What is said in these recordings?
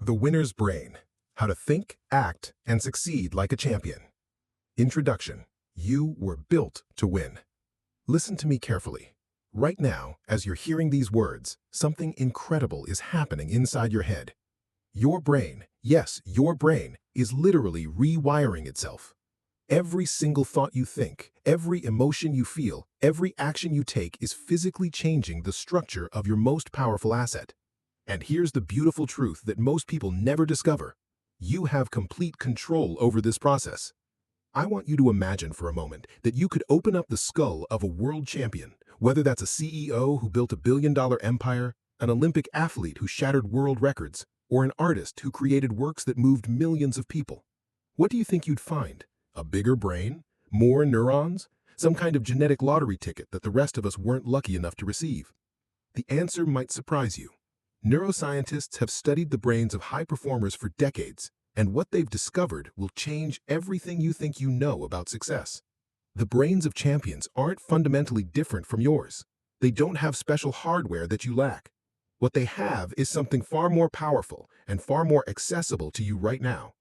The Winner's Brain: How to Think, Act, and Succeed Like a Champion. Introduction. You were built to win. Listen to me carefully. Right now, as you're hearing these words, something incredible is happening inside your head. Your brain, yes, your brain, is literally rewiring itself. Every single thought you think, every emotion you feel, every action you take is physically changing the structure of your most powerful asset. And here's the beautiful truth that most people never discover. You have complete control over this process. I want you to imagine for a moment that you could open up the skull of a world champion, whether that's a CEO who built a billion-dollar empire, an Olympic athlete who shattered world records, or an artist who created works that moved millions of people. What do you think you'd find? A bigger brain? More neurons? Some kind of genetic lottery ticket that the rest of us weren't lucky enough to receive? The answer might surprise you. Neuroscientists have studied the brains of high performers for decades, and what they've discovered will change everything you think you know about success. The brains of champions aren't fundamentally different from yours. They don't have special hardware that you lack. What they have is something far more powerful and far more accessible to you right now.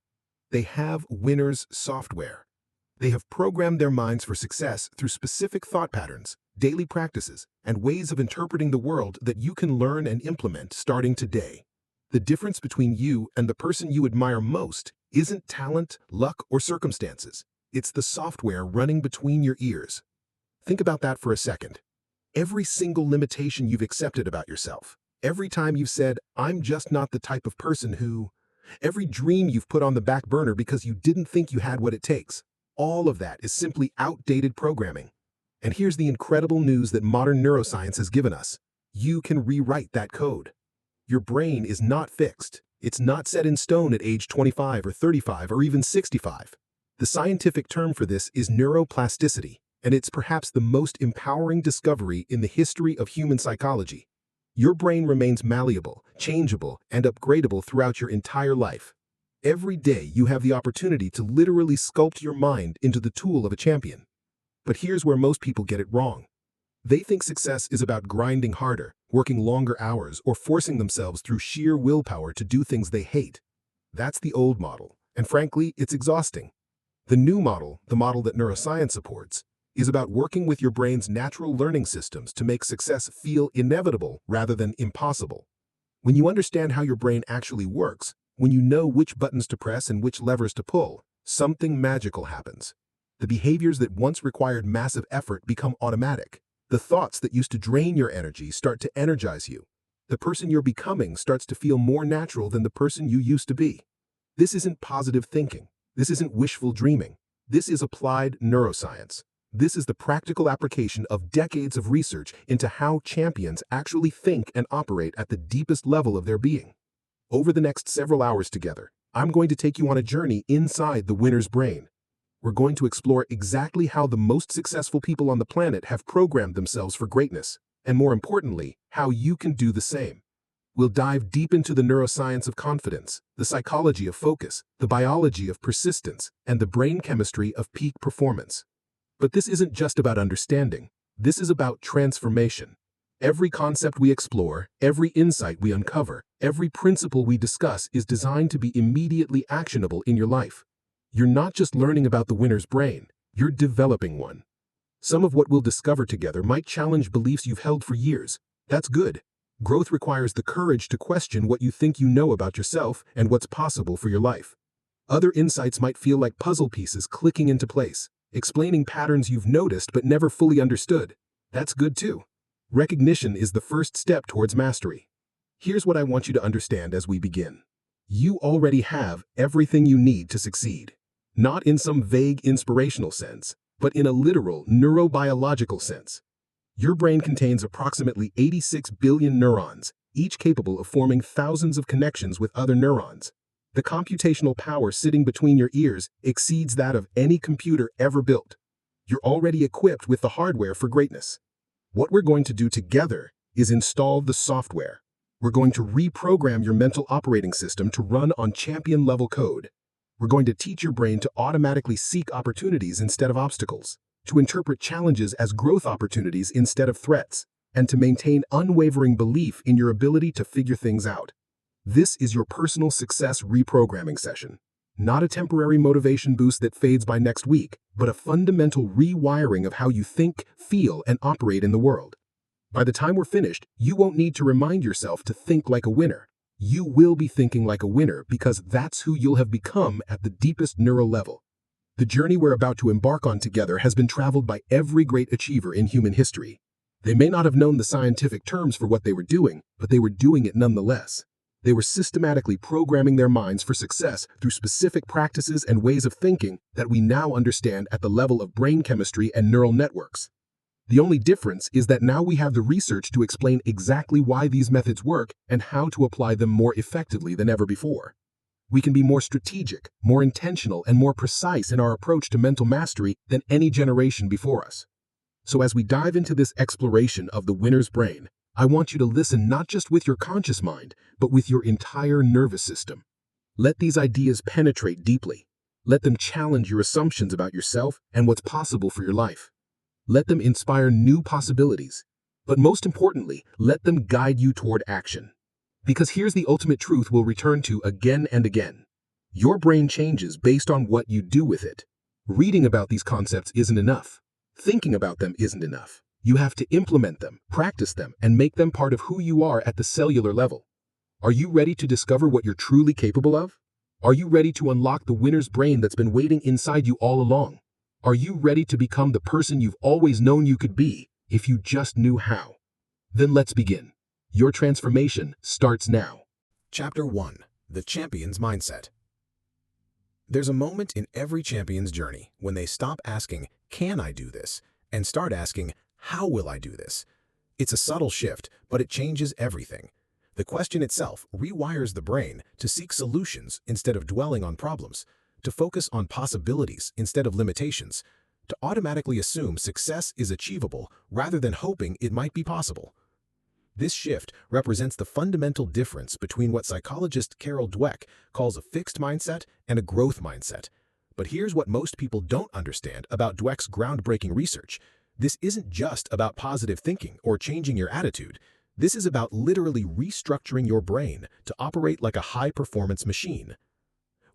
They have winner's software. They have programmed their minds for success through specific thought patterns, daily practices, and ways of interpreting the world that you can learn and implement starting today. The difference between you and the person you admire most isn't talent, luck, or circumstances. It's the software running between your ears. Think about that for a second. Every single limitation you've accepted about yourself, every time you've said, "I'm just not the type of person who," every dream you've put on the back burner because you didn't think you had what it takes, all of that is simply outdated programming. And here's the incredible news that modern neuroscience has given us. You can rewrite that code. Your brain is not fixed. It's not set in stone at age 25 or 35 or even 65. The scientific term for this is neuroplasticity, and it's perhaps the most empowering discovery in the history of human psychology. Your brain remains malleable, changeable, and upgradable throughout your entire life. Every day you have the opportunity to literally sculpt your mind into the tool of a champion. But here's where most people get it wrong. They think success is about grinding harder, working longer hours, or forcing themselves through sheer willpower to do things they hate. That's the old model, and frankly, it's exhausting. The new model, the model that neuroscience supports, is about working with your brain's natural learning systems to make success feel inevitable rather than impossible. When you understand how your brain actually works, when you know which buttons to press and which levers to pull, something magical happens. The behaviors that once required massive effort become automatic. The thoughts that used to drain your energy start to energize you. The person you're becoming starts to feel more natural than the person you used to be. This isn't positive thinking. This isn't wishful dreaming. This is applied neuroscience. This is the practical application of decades of research into how champions actually think and operate at the deepest level of their being. Over the next several hours together, I'm going to take you on a journey inside the winner's brain. We're going to explore exactly how the most successful people on the planet have programmed themselves for greatness, and more importantly, how you can do the same. We'll dive deep into the neuroscience of confidence, the psychology of focus, the biology of persistence, and the brain chemistry of peak performance. But this isn't just about understanding. This is about transformation. Every concept we explore, every insight we uncover, every principle we discuss is designed to be immediately actionable in your life. You're not just learning about the winner's brain, you're developing one. Some of what we'll discover together might challenge beliefs you've held for years. That's good. Growth requires the courage to question what you think you know about yourself and what's possible for your life. Other insights might feel like puzzle pieces clicking into place, explaining patterns you've noticed but never fully understood. That's good too. Recognition is the first step towards mastery. Here's what I want you to understand as we begin. You already have everything you need to succeed. Not in some vague inspirational sense, but in a literal neurobiological sense. Your brain contains approximately 86 billion neurons, each capable of forming thousands of connections with other neurons. The computational power sitting between your ears exceeds that of any computer ever built. You're already equipped with the hardware for greatness. What we're going to do together is install the software. We're going to reprogram your mental operating system to run on champion-level code. We're going to teach your brain to automatically seek opportunities instead of obstacles, to interpret challenges as growth opportunities instead of threats, and to maintain unwavering belief in your ability to figure things out. This is your personal success reprogramming session. Not a temporary motivation boost that fades by next week, but a fundamental rewiring of how you think, feel, and operate in the world. By the time we're finished, you won't need to remind yourself to think like a winner. You will be thinking like a winner because that's who you'll have become at the deepest neural level. The journey we're about to embark on together has been traveled by every great achiever in human history. They may not have known the scientific terms for what they were doing, but they were doing it nonetheless. They were systematically programming their minds for success through specific practices and ways of thinking that we now understand at the level of brain chemistry and neural networks. The only difference is that now we have the research to explain exactly why these methods work and how to apply them more effectively than ever before. We can be more strategic, more intentional, and more precise in our approach to mental mastery than any generation before us. So as we dive into this exploration of the winner's brain, I want you to listen not just with your conscious mind, but with your entire nervous system. Let these ideas penetrate deeply. Let them challenge your assumptions about yourself and what's possible for your life. Let them inspire new possibilities. But most importantly, let them guide you toward action. Because here's the ultimate truth we'll return to again and again. Your brain changes based on what you do with it. Reading about these concepts isn't enough. Thinking about them isn't enough. You have to implement them, practice them, and make them part of who you are at the cellular level. Are you ready to discover what you're truly capable of? Are you ready to unlock the winner's brain that's been waiting inside you all along? Are you ready to become the person you've always known you could be, if you just knew how? Then let's begin. Your transformation starts now. Chapter 1. The Champion's Mindset. There's a moment in every champion's journey when they stop asking, "Can I do this?" and start asking, "How will I do this?" It's a subtle shift, but it changes everything. The question itself rewires the brain to seek solutions instead of dwelling on problems, to focus on possibilities instead of limitations, to automatically assume success is achievable rather than hoping it might be possible. This shift represents the fundamental difference between what psychologist Carol Dweck calls a fixed mindset and a growth mindset. But here's what most people don't understand about Dweck's groundbreaking research. This isn't just about positive thinking or changing your attitude. This is about literally restructuring your brain to operate like a high-performance machine.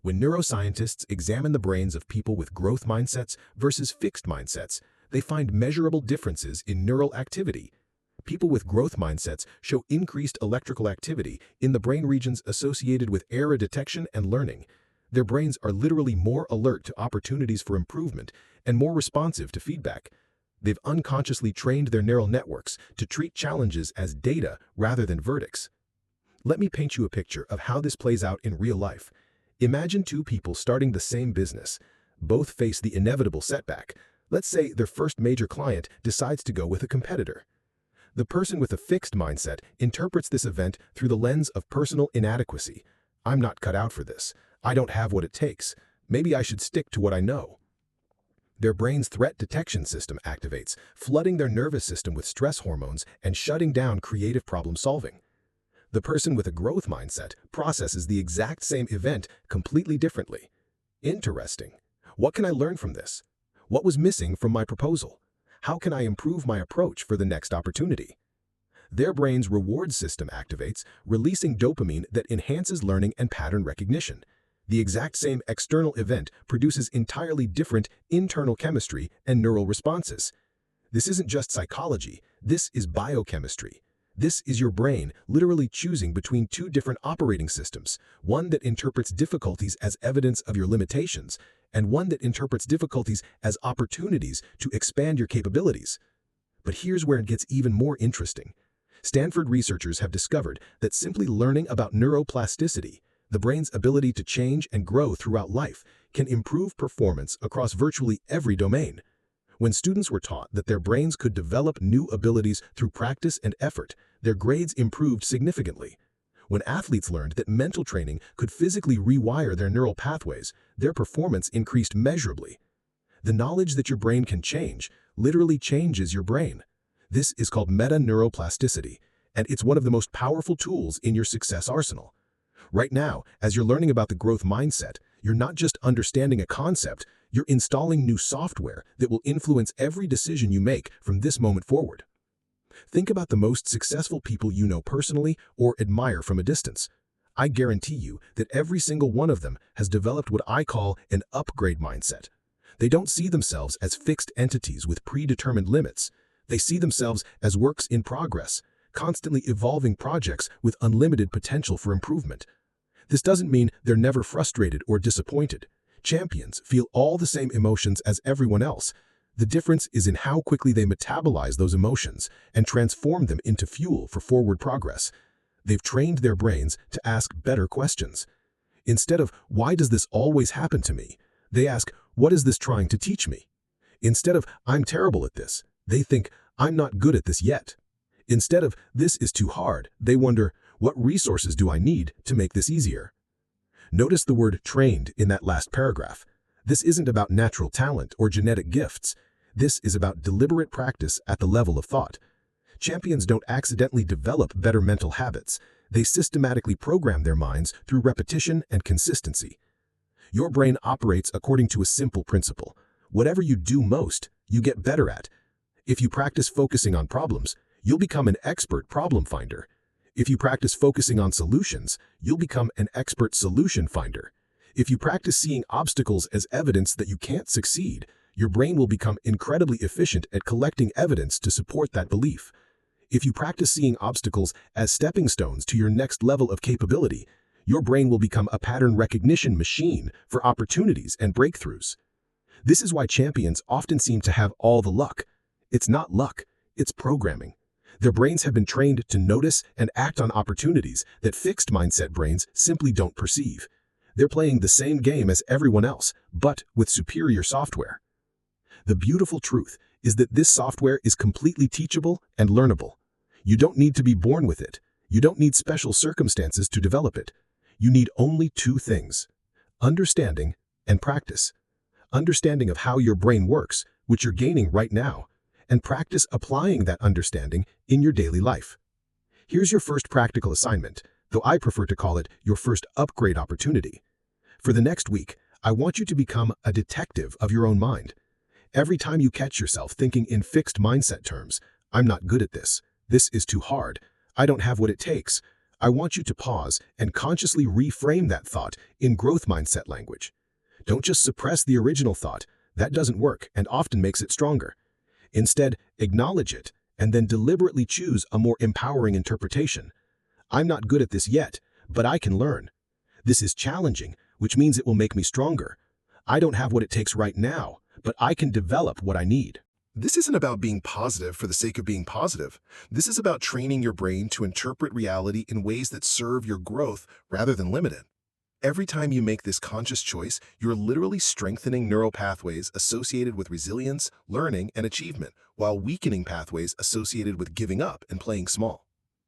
When neuroscientists examine the brains of people with growth mindsets versus fixed mindsets, they find measurable differences in neural activity. People with growth mindsets show increased electrical activity in the brain regions associated with error detection and learning. Their brains are literally more alert to opportunities for improvement and more responsive to feedback. They've unconsciously trained their neural networks to treat challenges as data rather than verdicts. Let me paint you a picture of how this plays out in real life. Imagine two people starting the same business. Both face the inevitable setback. Let's say their first major client decides to go with a competitor. The person with a fixed mindset interprets this event through the lens of personal inadequacy. "I'm not cut out for this. I don't have what it takes. Maybe I should stick to what I know." Their brain's threat detection system activates, flooding their nervous system with stress hormones and shutting down creative problem solving. The person with a growth mindset processes the exact same event completely differently. Interesting. What can I learn from this? What was missing from my proposal? How can I improve my approach for the next opportunity? Their brain's reward system activates, releasing dopamine that enhances learning and pattern recognition. The exact same external event produces entirely different internal chemistry and neural responses. This isn't just psychology, this is biochemistry. This is your brain literally choosing between two different operating systems, one that interprets difficulties as evidence of your limitations, and one that interprets difficulties as opportunities to expand your capabilities. But here's where it gets even more interesting. Stanford researchers have discovered that simply learning about neuroplasticity, the brain's ability to change and grow throughout life, can improve performance across virtually every domain. When students were taught that their brains could develop new abilities through practice and effort, their grades improved significantly. When athletes learned that mental training could physically rewire their neural pathways, their performance increased measurably. The knowledge that your brain can change literally changes your brain. This is called meta-neuroplasticity, and it's one of the most powerful tools in your success arsenal. Right now, as you're learning about the growth mindset, you're not just understanding a concept, you're installing new software that will influence every decision you make from this moment forward. Think about the most successful people you know personally or admire from a distance. I guarantee you that every single one of them has developed what I call an upgrade mindset. They don't see themselves as fixed entities with predetermined limits. They see themselves as works in progress, constantly evolving projects with unlimited potential for improvement. This doesn't mean they're never frustrated or disappointed. Champions feel all the same emotions as everyone else. The difference is in how quickly they metabolize those emotions and transform them into fuel for forward progress. They've trained their brains to ask better questions. Instead of, "Why does this always happen to me?" they ask, "What is this trying to teach me?" Instead of, "I'm terrible at this," they think, "I'm not good at this yet." Instead of, "This is too hard," they wonder, "What resources do I need to make this easier?" Notice the word trained in that last paragraph. This isn't about natural talent or genetic gifts. This is about deliberate practice at the level of thought. Champions don't accidentally develop better mental habits. They systematically program their minds through repetition and consistency. Your brain operates according to a simple principle. Whatever you do most, you get better at. If you practice focusing on problems, you'll become an expert problem finder. If you practice focusing on solutions, you'll become an expert solution finder. If you practice seeing obstacles as evidence that you can't succeed, your brain will become incredibly efficient at collecting evidence to support that belief. If you practice seeing obstacles as stepping stones to your next level of capability, your brain will become a pattern recognition machine for opportunities and breakthroughs. This is why champions often seem to have all the luck. It's not luck, it's programming. Their brains have been trained to notice and act on opportunities that fixed mindset brains simply don't perceive. They're playing the same game as everyone else, but with superior software. The beautiful truth is that this software is completely teachable and learnable. You don't need to be born with it. You don't need special circumstances to develop it. You need only two things: understanding and practice. Understanding of how your brain works, which you're gaining right now, and practice applying that understanding in your daily life. Here's your first practical assignment, though I prefer to call it your first upgrade opportunity. For the next week, I want you to become a detective of your own mind. Every time you catch yourself thinking in fixed mindset terms, "I'm not good at this. This is too hard. I don't have what it takes," I want you to pause and consciously reframe that thought in growth mindset language. Don't just suppress the original thought. That doesn't work and often makes it stronger. Instead, acknowledge it and then deliberately choose a more empowering interpretation. "I'm not good at this yet, but I can learn. This is challenging, which means it will make me stronger. I don't have what it takes right now, but I can develop what I need." This isn't about being positive for the sake of being positive. This is about training your brain to interpret reality in ways that serve your growth rather than limit it. Every time you make this conscious choice, you're literally strengthening neural pathways associated with resilience, learning, and achievement, while weakening pathways associated with giving up and playing small.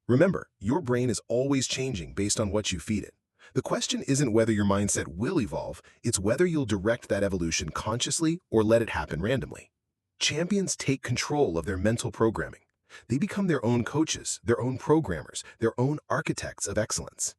Remember, your brain is always changing based on what you feed it. The question isn't whether your mindset will evolve, it's whether you'll direct that evolution consciously or let it happen randomly. Champions take control of their mental programming. They become their own coaches, their own programmers, their own architects of excellence.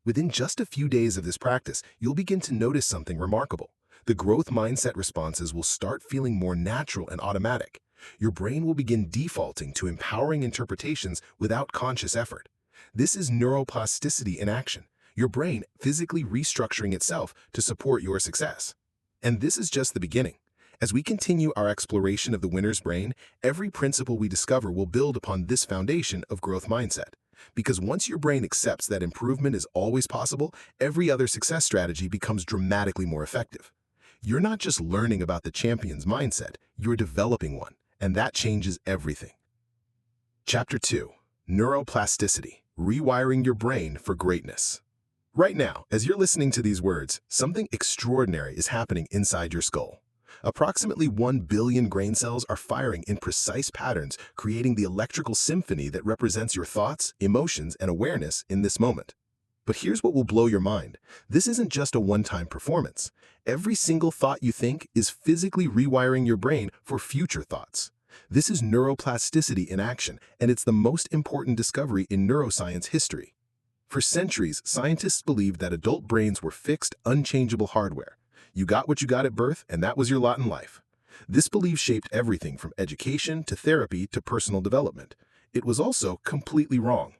Within just a few days of this practice, you'll begin to notice something remarkable. The growth mindset responses will start feeling more natural and automatic. Your brain will begin defaulting to empowering interpretations without conscious effort. This is neuroplasticity in action, your brain physically restructuring itself to support your success. And this is just the beginning. As we continue our exploration of the winner's brain, every principle we discover will build upon this foundation of growth mindset. Because once your brain accepts that improvement is always possible, every other success strategy becomes dramatically more effective. You're not just learning about the champion's mindset, you're developing one, and that changes everything. Chapter 2: Neuroplasticity, Rewiring Your Brain for Greatness. Right now, as you're listening to these words, something extraordinary is happening inside your skull. Approximately 1 billion brain cells are firing in precise patterns, creating the electrical symphony that represents your thoughts, emotions, and awareness in this moment. But here's what will blow your mind. This isn't just a one-time performance. Every single thought you think is physically rewiring your brain for future thoughts. This is neuroplasticity in action, and it's the most important discovery in neuroscience history. For centuries, scientists believed that adult brains were fixed, unchangeable hardware. You got what you got at birth, and that was your lot in life. This belief shaped everything from education to therapy to personal development. It was also completely wrong.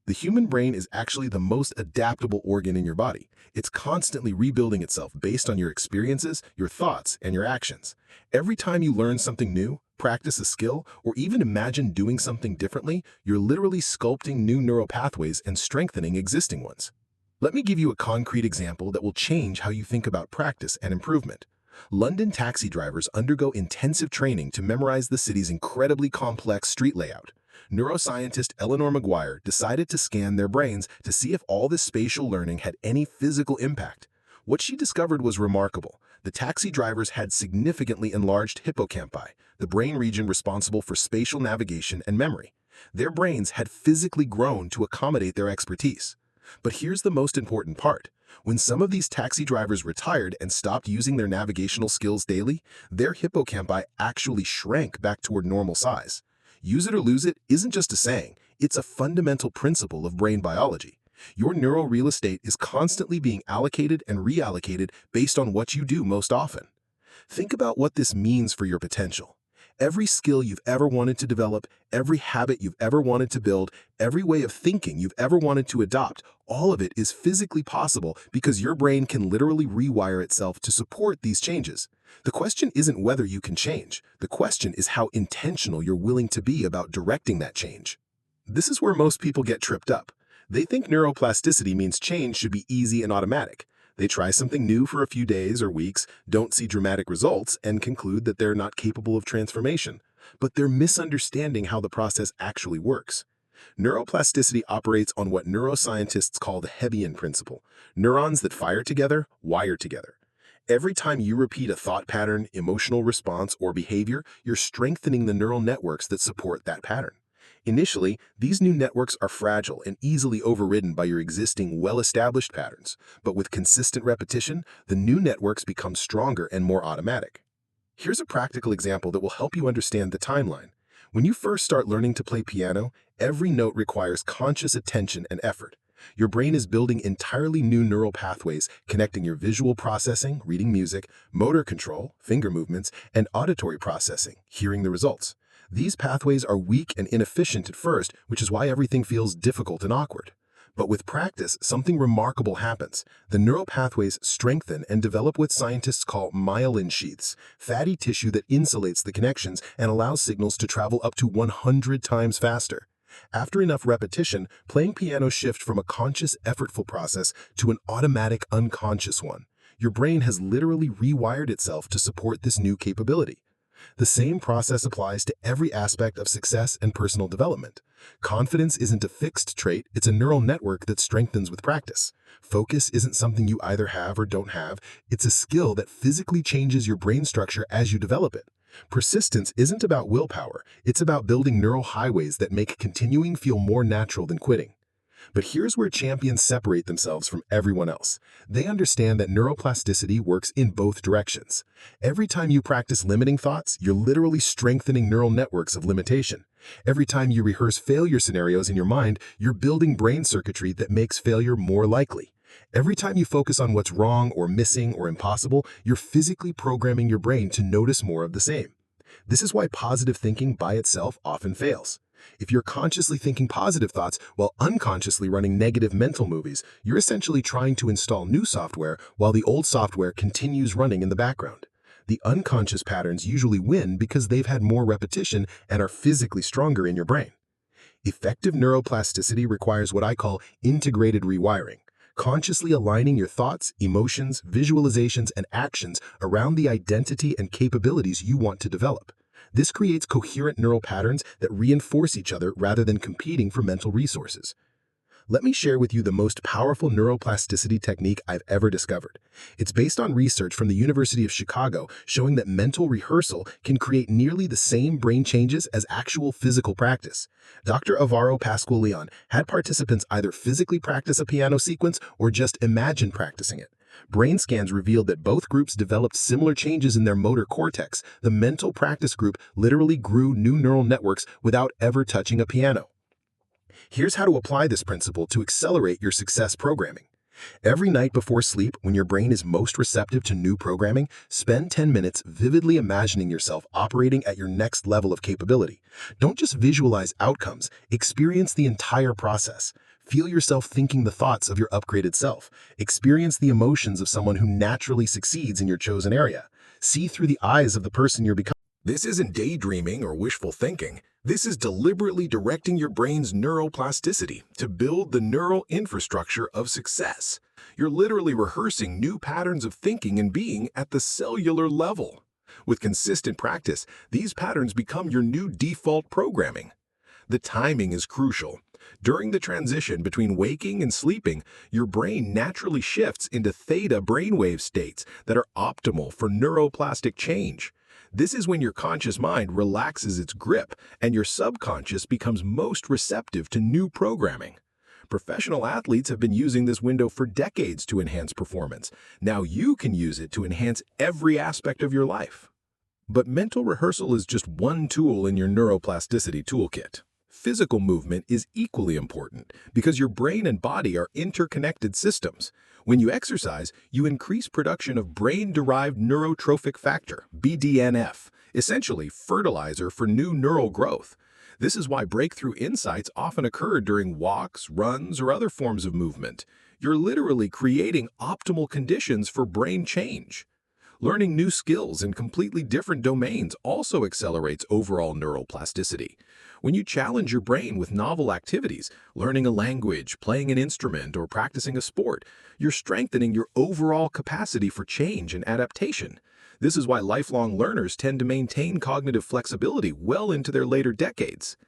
The human brain is actually the most adaptable organ in your body. It's constantly rebuilding itself based on your experiences, your thoughts, and your actions. Every time you learn something new, practice a skill, or even imagine doing something differently, you're literally sculpting new neural pathways and strengthening existing ones. Let me give you a concrete example that will change how you think about practice and improvement. London taxi drivers undergo intensive training to memorize the city's incredibly complex street layout. Neuroscientist Eleanor Maguire decided to scan their brains to see if all this spatial learning had any physical impact. What she discovered was remarkable. The taxi drivers had significantly enlarged hippocampi, the brain region responsible for spatial navigation and memory. Their brains had physically grown to accommodate their expertise. But here's the most important part. When some of these taxi drivers retired and stopped using their navigational skills daily, their hippocampi actually shrank back toward normal size. Use it or lose it isn't just a saying, it's a fundamental principle of brain biology. Your neural real estate is constantly being allocated and reallocated based on what you do most often. Think about what this means for your potential. Every skill you've ever wanted to develop, every habit you've ever wanted to build, every way of thinking you've ever wanted to adopt, all of it is physically possible because your brain can literally rewire itself to support these changes. The question isn't whether you can change. The question is how intentional you're willing to be about directing that change. This is where most people get tripped up. They think neuroplasticity means change should be easy and automatic. They try something new for a few days or weeks, don't see dramatic results, and conclude that they're not capable of transformation. But they're misunderstanding how the process actually works. Neuroplasticity operates on what neuroscientists call the Hebbian principle. Neurons that fire together, wire together. Every time you repeat a thought pattern, emotional response, or behavior, you're strengthening the neural networks that support that pattern. Initially, these new networks are fragile and easily overridden by your existing well-established patterns, but with consistent repetition, the new networks become stronger and more automatic. Here's a practical example that will help you understand the timeline. When you first start learning to play piano, every note requires conscious attention and effort. Your brain is building entirely new neural pathways connecting your visual processing, reading music, motor control, finger movements, and auditory processing, hearing the results. These pathways are weak and inefficient at first, which is why everything feels difficult and awkward. But with practice, something remarkable happens. The neural pathways strengthen and develop what scientists call myelin sheaths, fatty tissue that insulates the connections and allows signals to travel up to 100 times faster. After enough repetition, playing piano shifts from a conscious, effortful process to an automatic, unconscious one. Your brain has literally rewired itself to support this new capability. The same process applies to every aspect of success and personal development. Confidence isn't a fixed trait, it's a neural network that strengthens with practice. Focus isn't something you either have or don't have, it's a skill that physically changes your brain structure as you develop it. Persistence isn't about willpower, it's about building neural highways that make continuing feel more natural than quitting. But here's where champions separate themselves from everyone else. They understand that neuroplasticity works in both directions. Every time you practice limiting thoughts, you're literally strengthening neural networks of limitation. Every time you rehearse failure scenarios in your mind, you're building brain circuitry that makes failure more likely. Every time you focus on what's wrong or missing or impossible, you're physically programming your brain to notice more of the same. This is why positive thinking by itself often fails. If you're consciously thinking positive thoughts while unconsciously running negative mental movies, you're essentially trying to install new software while the old software continues running in the background. The unconscious patterns usually win because they've had more repetition and are physically stronger in your brain. Effective neuroplasticity requires what I call integrated rewiring, consciously aligning your thoughts, emotions, visualizations, and actions around the identity and capabilities you want to develop. This creates coherent neural patterns that reinforce each other rather than competing for mental resources. Let me share with you the most powerful neuroplasticity technique I've ever discovered. It's based on research from the University of Chicago showing that mental rehearsal can create nearly the same brain changes as actual physical practice. Dr. Alvaro Pascual-Leon had participants either physically practice a piano sequence or just imagine practicing it. Brain scans revealed that both groups developed similar changes in their motor cortex. The mental practice group literally grew new neural networks without ever touching a piano. Here's how to apply this principle to accelerate your success programming. Every night before sleep, when your brain is most receptive to new programming, spend 10 minutes vividly imagining yourself operating at your next level of capability. Don't just visualize outcomes, experience the entire process. Feel yourself thinking the thoughts of your upgraded self. Experience the emotions of someone who naturally succeeds in your chosen area. See through the eyes of the person you're becoming. This isn't daydreaming or wishful thinking. This is deliberately directing your brain's neuroplasticity to build the neural infrastructure of success. You're literally rehearsing new patterns of thinking and being at the cellular level. With consistent practice, these patterns become your new default programming. The timing is crucial. During the transition between waking and sleeping, your brain naturally shifts into theta brainwave states that are optimal for neuroplastic change. This is when your conscious mind relaxes its grip and your subconscious becomes most receptive to new programming. Professional athletes have been using this window for decades to enhance performance. Now you can use it to enhance every aspect of your life. But mental rehearsal is just one tool in your neuroplasticity toolkit. Physical movement is equally important because your brain and body are interconnected systems. When you exercise, you increase production of brain-derived neurotrophic factor, BDNF, essentially fertilizer for new neural growth. This is why breakthrough insights often occur during walks, runs, or other forms of movement. You're literally creating optimal conditions for brain change. Learning new skills in completely different domains also accelerates overall neuroplasticity. When you challenge your brain with novel activities, learning a language, playing an instrument, or practicing a sport, you're strengthening your overall capacity for change and adaptation. This is why lifelong learners tend to maintain cognitive flexibility well into their later decades.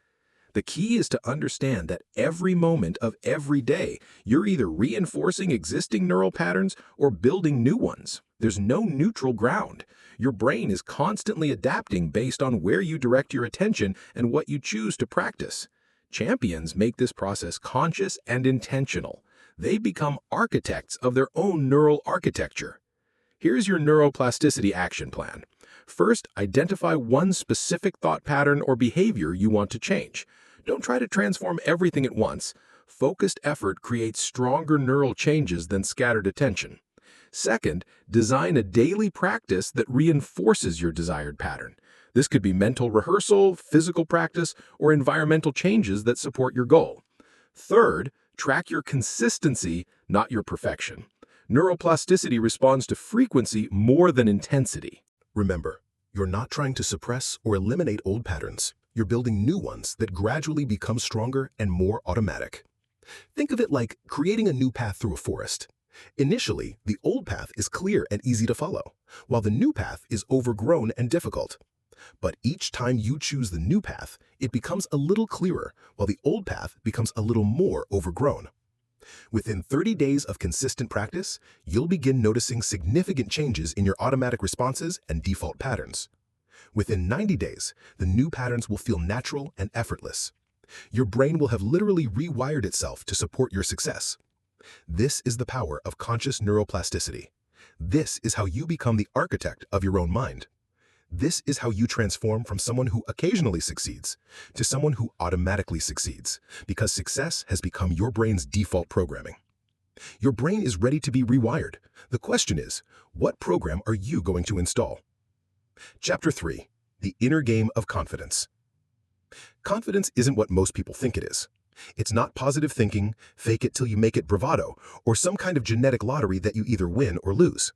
The key is to understand that every moment of every day, you're either reinforcing existing neural patterns or building new ones. There's no neutral ground. Your brain is constantly adapting based on where you direct your attention and what you choose to practice. Champions make this process conscious and intentional. They become architects of their own neural architecture. Here's your neuroplasticity action plan. First, identify one specific thought pattern or behavior you want to change. Don't try to transform everything at once. Focused effort creates stronger neural changes than scattered attention. Second, design a daily practice that reinforces your desired pattern. This could be mental rehearsal, physical practice, or environmental changes that support your goal. Third, track your consistency, not your perfection. Neuroplasticity responds to frequency more than intensity. Remember, you're not trying to suppress or eliminate old patterns. You're building new ones that gradually become stronger and more automatic. Think of it like creating a new path through a forest. Initially, the old path is clear and easy to follow, while the new path is overgrown and difficult. But each time you choose the new path, it becomes a little clearer, while the old path becomes a little more overgrown. Within 30 days of consistent practice, you'll begin noticing significant changes in your automatic responses and default patterns. Within 90 days, the new patterns will feel natural and effortless. Your brain will have literally rewired itself to support your success. This is the power of conscious neuroplasticity. This is how you become the architect of your own mind. This is how you transform from someone who occasionally succeeds to someone who automatically succeeds, because success has become your brain's default programming. Your brain is ready to be rewired. The question is, what program are you going to install? Chapter 3. The Inner Game of Confidence. Confidence isn't what most people think it is. It's not positive thinking, fake it till you make it bravado, or some kind of genetic lottery that you either win or lose.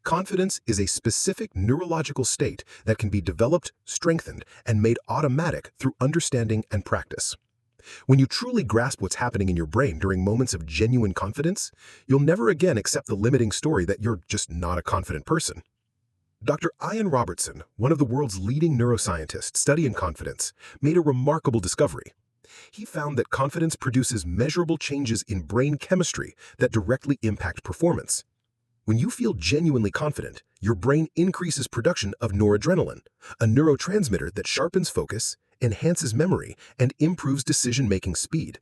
Confidence is a specific neurological state that can be developed, strengthened, and made automatic through understanding and practice. When you truly grasp what's happening in your brain during moments of genuine confidence, you'll never again accept the limiting story that you're just not a confident person. Dr. Ian Robertson, one of the world's leading neuroscientists studying confidence, made a remarkable discovery. He found that confidence produces measurable changes in brain chemistry that directly impact performance. When you feel genuinely confident, your brain increases production of noradrenaline, a neurotransmitter that sharpens focus, enhances memory, and improves decision-making speed.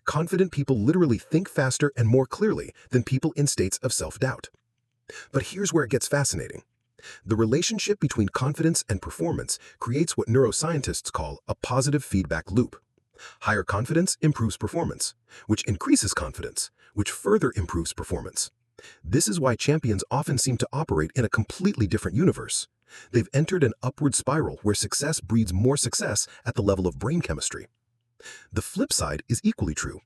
Confident people literally think faster and more clearly than people in states of self-doubt. But here's where it gets fascinating. The relationship between confidence and performance creates what neuroscientists call a positive feedback loop. Higher confidence improves performance, which increases confidence, which further improves performance. This is why champions often seem to operate in a completely different universe. They've entered an upward spiral where success breeds more success at the level of brain chemistry. The flip side is equally true.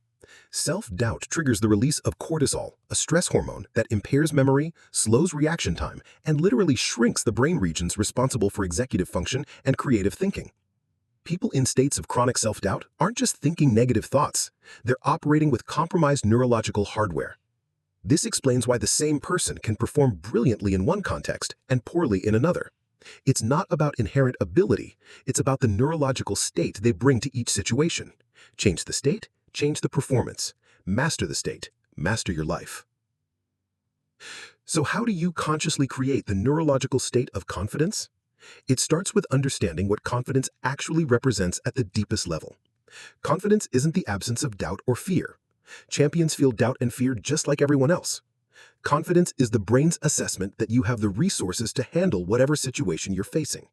Self-doubt triggers the release of cortisol, a stress hormone that impairs memory, slows reaction time, and literally shrinks the brain regions responsible for executive function and creative thinking. People in states of chronic self-doubt aren't just thinking negative thoughts, they're operating with compromised neurological hardware. This explains why the same person can perform brilliantly in one context and poorly in another. It's not about inherent ability, it's about the neurological state they bring to each situation. Change the state, change the performance. Master the state, master your life. So how do you consciously create the neurological state of confidence? It starts with understanding what confidence actually represents at the deepest level. Confidence isn't the absence of doubt or fear. Champions feel doubt and fear just like everyone else. Confidence is the brain's assessment that you have the resources to handle whatever situation you're facing.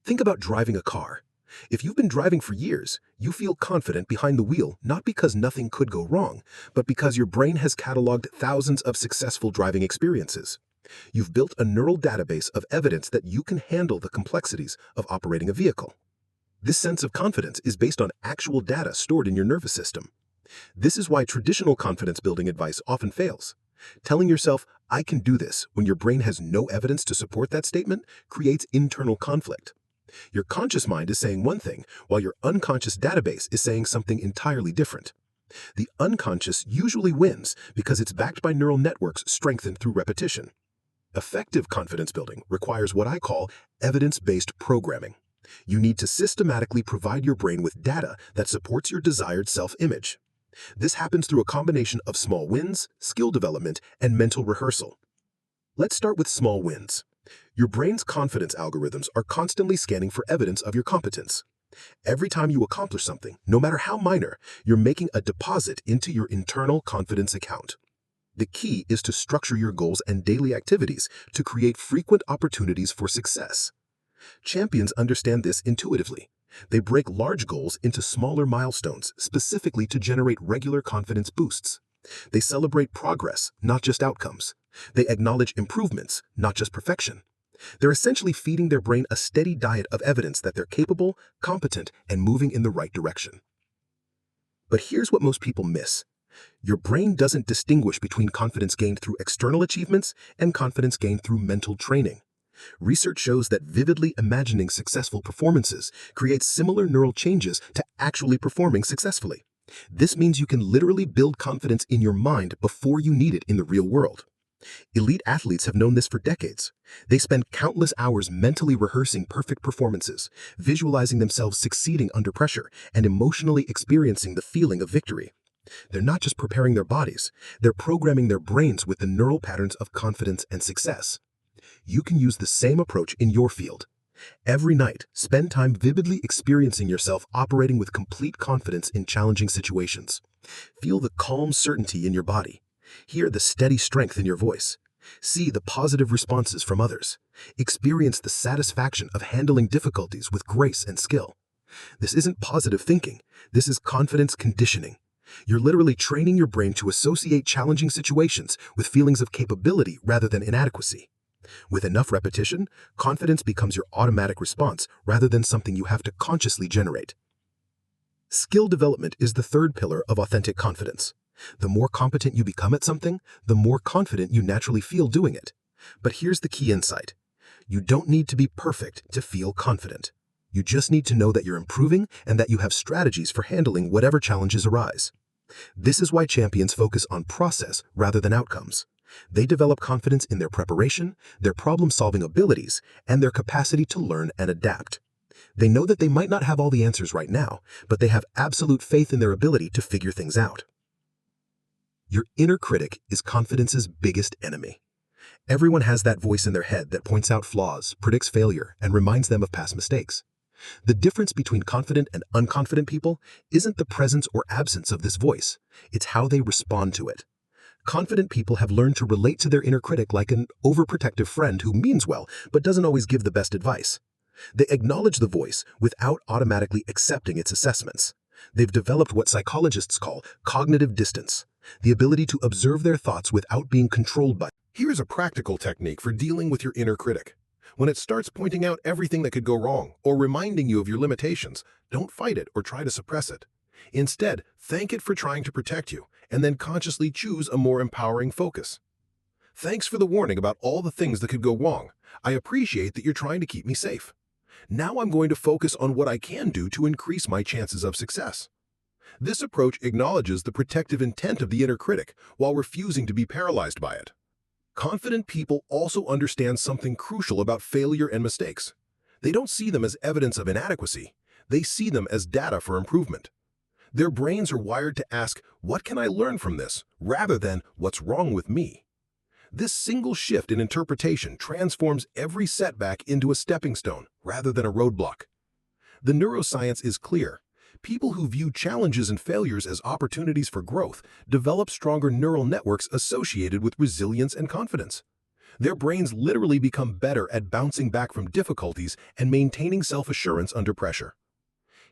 Think about driving a car. If you've been driving for years, you feel confident behind the wheel not because nothing could go wrong, but because your brain has cataloged thousands of successful driving experiences. You've built a neural database of evidence that you can handle the complexities of operating a vehicle. This sense of confidence is based on actual data stored in your nervous system. This is why traditional confidence-building advice often fails. Telling yourself, "I can do this," when your brain has no evidence to support that statement, creates internal conflict. Your conscious mind is saying one thing, while your unconscious database is saying something entirely different. The unconscious usually wins because it's backed by neural networks strengthened through repetition. Effective confidence building requires what I call evidence-based programming. You need to systematically provide your brain with data that supports your desired self-image. This happens through a combination of small wins, skill development, and mental rehearsal. Let's start with small wins. Your brain's confidence algorithms are constantly scanning for evidence of your competence. Every time you accomplish something, no matter how minor, you're making a deposit into your internal confidence account. The key is to structure your goals and daily activities to create frequent opportunities for success. Champions understand this intuitively. They break large goals into smaller milestones specifically to generate regular confidence boosts. They celebrate progress, not just outcomes. They acknowledge improvements, not just perfection. They're essentially feeding their brain a steady diet of evidence that they're capable, competent, and moving in the right direction. But here's what most people miss. Your brain doesn't distinguish between confidence gained through external achievements and confidence gained through mental training. Research shows that vividly imagining successful performances creates similar neural changes to actually performing successfully. This means you can literally build confidence in your mind before you need it in the real world. Elite athletes have known this for decades. They spend countless hours mentally rehearsing perfect performances, visualizing themselves succeeding under pressure, and emotionally experiencing the feeling of victory. They're not just preparing their bodies, they're programming their brains with the neural patterns of confidence and success. You can use the same approach in your field. Every night, spend time vividly experiencing yourself operating with complete confidence in challenging situations. Feel the calm certainty in your body. Hear the steady strength in your voice. See the positive responses from others. Experience the satisfaction of handling difficulties with grace and skill. This isn't positive thinking. This is confidence conditioning. You're literally training your brain to associate challenging situations with feelings of capability rather than inadequacy. With enough repetition, confidence becomes your automatic response rather than something you have to consciously generate. Skill development is the third pillar of authentic confidence. The more competent you become at something, the more confident you naturally feel doing it. But here's the key insight. You don't need to be perfect to feel confident. You just need to know that you're improving and that you have strategies for handling whatever challenges arise. This is why champions focus on process rather than outcomes. They develop confidence in their preparation, their problem-solving abilities, and their capacity to learn and adapt. They know that they might not have all the answers right now, but they have absolute faith in their ability to figure things out. Your inner critic is confidence's biggest enemy. Everyone has that voice in their head that points out flaws, predicts failure, and reminds them of past mistakes. The difference between confident and unconfident people isn't the presence or absence of this voice, it's how they respond to it. Confident people have learned to relate to their inner critic like an overprotective friend who means well but doesn't always give the best advice. They acknowledge the voice without automatically accepting its assessments. They've developed what psychologists call cognitive distance, the ability to observe their thoughts without being controlled by. Here's a practical technique for dealing with your inner critic. When it starts pointing out everything that could go wrong or reminding you of your limitations, don't fight it or try to suppress it. Instead, thank it for trying to protect you, and then consciously choose a more empowering focus. Thanks for the warning about all the things that could go wrong. I appreciate that you're trying to keep me safe. Now I'm going to focus on what I can do to increase my chances of success. This approach acknowledges the protective intent of the inner critic while refusing to be paralyzed by it. Confident people also understand something crucial about failure and mistakes. They don't see them as evidence of inadequacy. They see them as data for improvement. Their brains are wired to ask, "What can I learn from this?" rather than, "What's wrong with me?" This single shift in interpretation transforms every setback into a stepping stone rather than a roadblock. The neuroscience is clear. People who view challenges and failures as opportunities for growth develop stronger neural networks associated with resilience and confidence. Their brains literally become better at bouncing back from difficulties and maintaining self-assurance under pressure.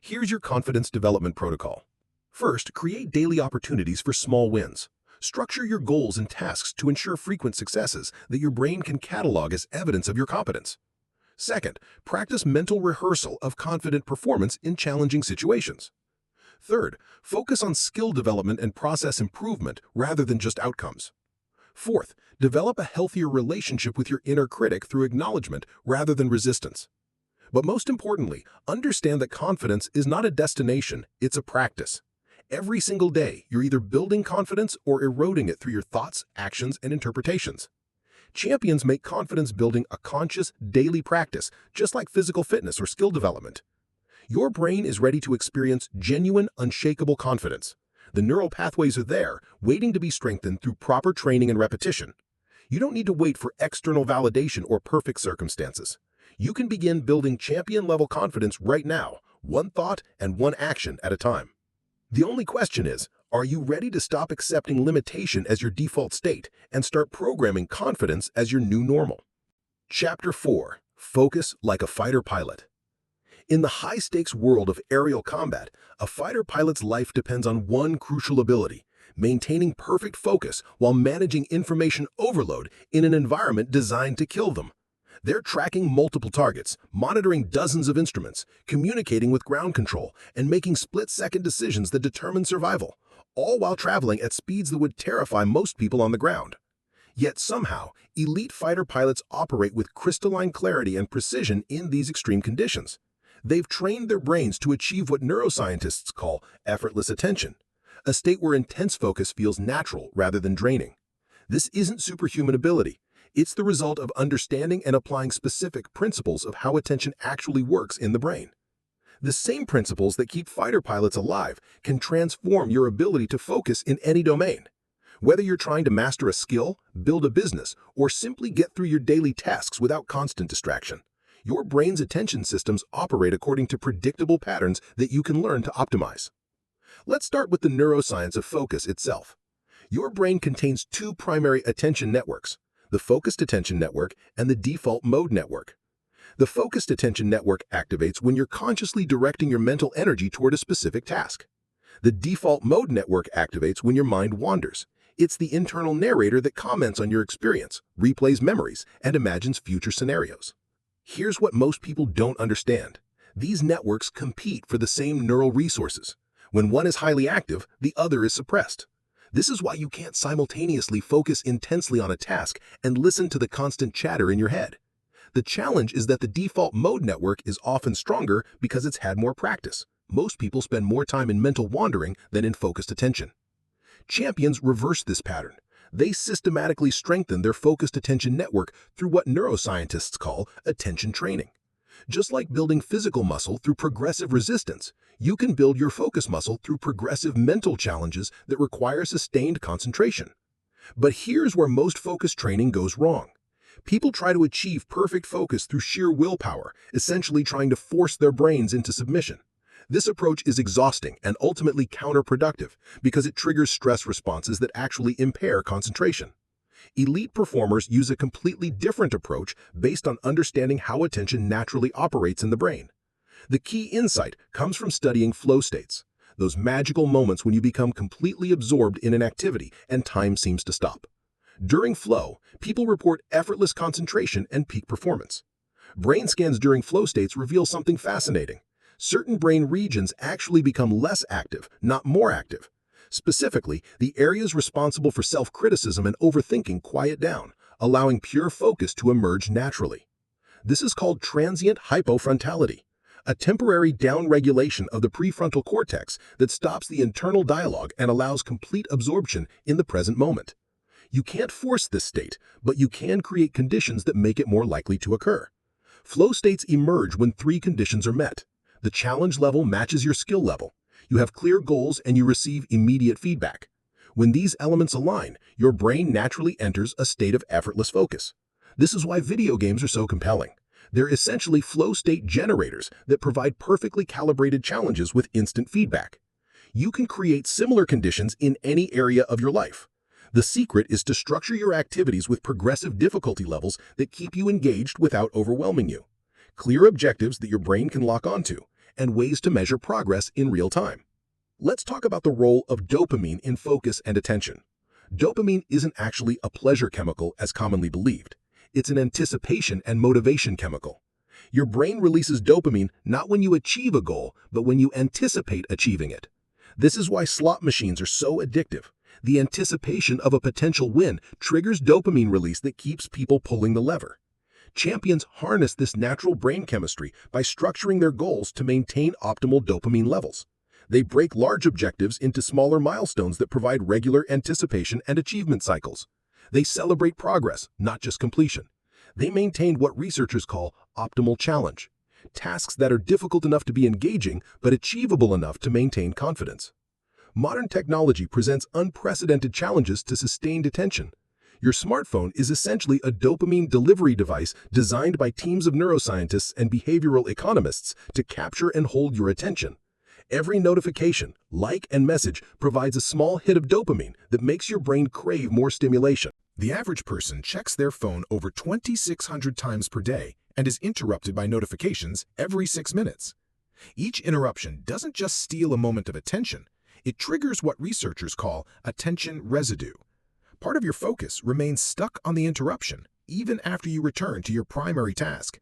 Here's your confidence development protocol. First, create daily opportunities for small wins. Structure your goals and tasks to ensure frequent successes that your brain can catalog as evidence of your competence. Second, practice mental rehearsal of confident performance in challenging situations. Third, focus on skill development and process improvement rather than just outcomes. Fourth, develop a healthier relationship with your inner critic through acknowledgement rather than resistance. But most importantly, understand that confidence is not a destination, it's a practice. Every single day, you're either building confidence or eroding it through your thoughts, actions, and interpretations. Champions make confidence building a conscious, daily practice, just like physical fitness or skill development. Your brain is ready to experience genuine, unshakable confidence. The neural pathways are there, waiting to be strengthened through proper training and repetition. You don't need to wait for external validation or perfect circumstances. You can begin building champion-level confidence right now, one thought and one action at a time. The only question is, are you ready to stop accepting limitation as your default state and start programming confidence as your new normal? Chapter 4. Focus like a fighter pilot. In the high-stakes world of aerial combat, a fighter pilot's life depends on one crucial ability: maintaining perfect focus while managing information overload in an environment designed to kill them. They're tracking multiple targets, monitoring dozens of instruments, communicating with ground control, and making split-second decisions that determine survival, all while traveling at speeds that would terrify most people on the ground. Yet somehow, elite fighter pilots operate with crystalline clarity and precision in these extreme conditions. They've trained their brains to achieve what neuroscientists call effortless attention, a state where intense focus feels natural rather than draining. This isn't superhuman ability. It's the result of understanding and applying specific principles of how attention actually works in the brain. The same principles that keep fighter pilots alive can transform your ability to focus in any domain. Whether you're trying to master a skill, build a business, or simply get through your daily tasks without constant distraction, your brain's attention systems operate according to predictable patterns that you can learn to optimize. Let's start with the neuroscience of focus itself. Your brain contains two primary attention networks: the focused attention network and the default mode network. The focused attention network activates when you're consciously directing your mental energy toward a specific task. The default mode network activates when your mind wanders. It's the internal narrator that comments on your experience, replays memories, and imagines future scenarios. Here's what most people don't understand. These networks compete for the same neural resources. When one is highly active, the other is suppressed. This is why you can't simultaneously focus intensely on a task and listen to the constant chatter in your head. The challenge is that the default mode network is often stronger because it's had more practice. Most people spend more time in mental wandering than in focused attention. Champions reverse this pattern. They systematically strengthen their focused attention network through what neuroscientists call attention training. Just like building physical muscle through progressive resistance, you can build your focus muscle through progressive mental challenges that require sustained concentration. But here's where most focus training goes wrong. People try to achieve perfect focus through sheer willpower, essentially trying to force their brains into submission. This approach is exhausting and ultimately counterproductive because it triggers stress responses that actually impair concentration. Elite performers use a completely different approach based on understanding how attention naturally operates in the brain. The key insight comes from studying flow states, those magical moments when you become completely absorbed in an activity and time seems to stop. During flow, people report effortless concentration and peak performance. Brain scans during flow states reveal something fascinating. certain brain regions actually become less active, not more active. Specifically, the areas responsible for self-criticism and overthinking quiet down, allowing pure focus to emerge naturally. This is called transient hypofrontality, a temporary downregulation of the prefrontal cortex that stops the internal dialogue and allows complete absorption in the present moment. You can't force this state, but you can create conditions that make it more likely to occur. Flow states emerge when three conditions are met. The challenge level matches your skill level. You have clear goals and you receive immediate feedback. When these elements align, your brain naturally enters a state of effortless focus. This is why video games are so compelling. They're essentially flow state generators that provide perfectly calibrated challenges with instant feedback. You can create similar conditions in any area of your life. The secret is to structure your activities with progressive difficulty levels that keep you engaged without overwhelming you. Clear objectives that your brain can lock onto, and ways to measure progress in real time. Let's talk about the role of dopamine in focus and attention. Dopamine isn't actually a pleasure chemical as commonly believed. It's an anticipation and motivation chemical. Your brain releases dopamine not when you achieve a goal, but when you anticipate achieving it. This is why slot machines are so addictive. The anticipation of a potential win triggers dopamine release that keeps people pulling the lever. Champions harness this natural brain chemistry by structuring their goals to maintain optimal dopamine levels. They break large objectives into smaller milestones that provide regular anticipation and achievement cycles. They celebrate progress, not just completion. They maintain what researchers call optimal challenge, tasks that are difficult enough to be engaging but achievable enough to maintain confidence. Modern technology presents unprecedented challenges to sustained attention. Your smartphone is essentially a dopamine delivery device designed by teams of neuroscientists and behavioral economists to capture and hold your attention. Every notification, like, and message provides a small hit of dopamine that makes your brain crave more stimulation. The average person checks their phone over 2,600 times per day and is interrupted by notifications every 6 minutes. Each interruption doesn't just steal a moment of attention, it triggers what researchers call attention residue. Part of your focus remains stuck on the interruption even after you return to your primary task.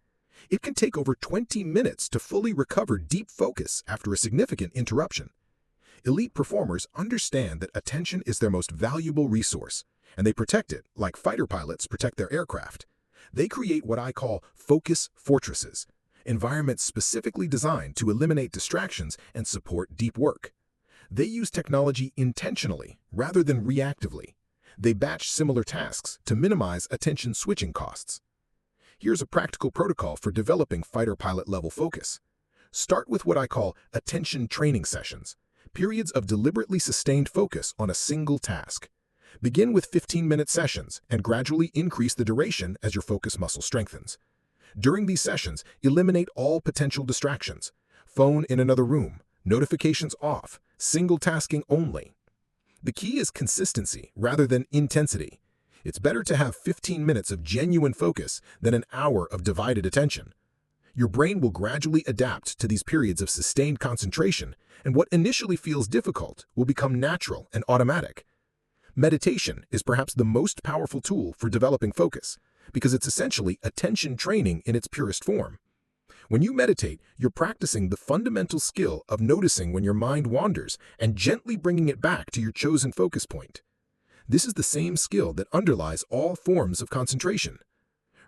It can take over 20 minutes to fully recover deep focus after a significant interruption. Elite performers understand that attention is their most valuable resource, and they protect it like fighter pilots protect their aircraft. They create what I call focus fortresses, environments specifically designed to eliminate distractions and support deep work. They use technology intentionally rather than reactively. They batch similar tasks to minimize attention switching costs. Here's a practical protocol for developing fighter pilot level focus. Start with what I call attention training sessions, periods of deliberately sustained focus on a single task. Begin with 15-minute sessions and gradually increase the duration as your focus muscle strengthens. During these sessions, eliminate all potential distractions. Phone in another room, notifications off, single tasking only. The key is consistency rather than intensity. It's better to have 15 minutes of genuine focus than an hour of divided attention. Your brain will gradually adapt to these periods of sustained concentration, and what initially feels difficult will become natural and automatic. Meditation is perhaps the most powerful tool for developing focus, because it's essentially attention training in its purest form. When you meditate, you're practicing the fundamental skill of noticing when your mind wanders and gently bringing it back to your chosen focus point. This is the same skill that underlies all forms of concentration.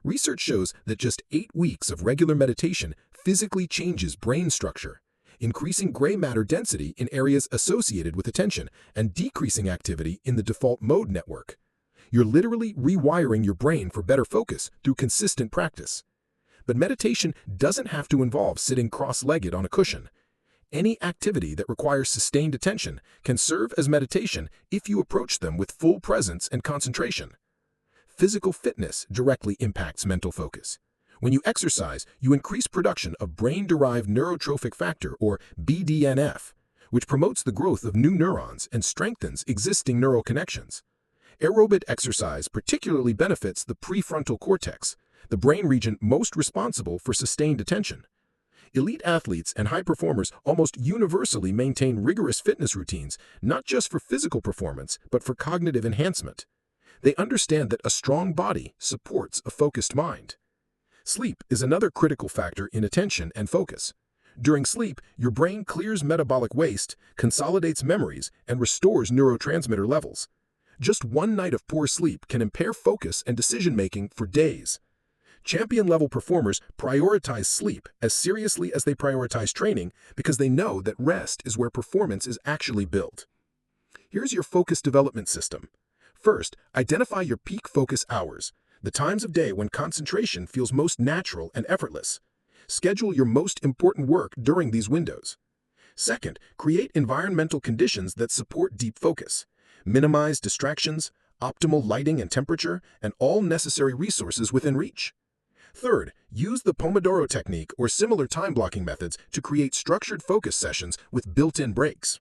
Research shows that just 8 weeks of regular meditation physically changes brain structure, increasing gray matter density in areas associated with attention and decreasing activity in the default mode network. You're literally rewiring your brain for better focus through consistent practice. But meditation doesn't have to involve sitting cross-legged on a cushion. Any activity that requires sustained attention can serve as meditation if you approach them with full presence and concentration. Physical fitness directly impacts mental focus. When you exercise, you increase production of brain-derived neurotrophic factor, or BDNF, which promotes the growth of new neurons and strengthens existing neural connections. Aerobic exercise particularly benefits the prefrontal cortex, the brain region most responsible for sustained attention. Elite athletes and high performers almost universally maintain rigorous fitness routines, not just for physical performance, but for cognitive enhancement. They understand that a strong body supports a focused mind. Sleep is another critical factor in attention and focus. During sleep, your brain clears metabolic waste, consolidates memories, and restores neurotransmitter levels. Just one night of poor sleep can impair focus and decision-making for days. Champion-level performers prioritize sleep as seriously as they prioritize training because they know that rest is where performance is actually built. Here's your focus development system. First, identify your peak focus hours, the times of day when concentration feels most natural and effortless. Schedule your most important work during these windows. Second, create environmental conditions that support deep focus. Minimize distractions, optimal lighting and temperature, and all necessary resources within reach. Third, use the Pomodoro technique or similar time-blocking methods to create structured focus sessions with built-in breaks.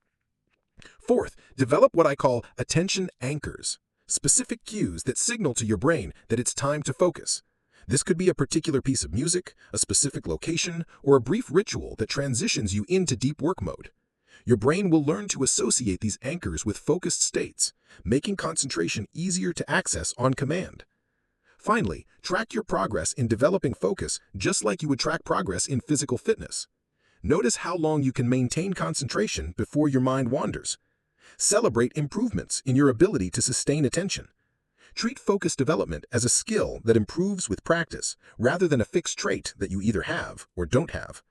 Fourth, develop what I call attention anchors, specific cues that signal to your brain that it's time to focus. This could be a particular piece of music, a specific location, or a brief ritual that transitions you into deep work mode. Your brain will learn to associate these anchors with focused states, making concentration easier to access on command. Finally, track your progress in developing focus just like you would track progress in physical fitness. Notice how long you can maintain concentration before your mind wanders. Celebrate improvements in your ability to sustain attention. Treat focus development as a skill that improves with practice, rather than a fixed trait that you either have or don't have.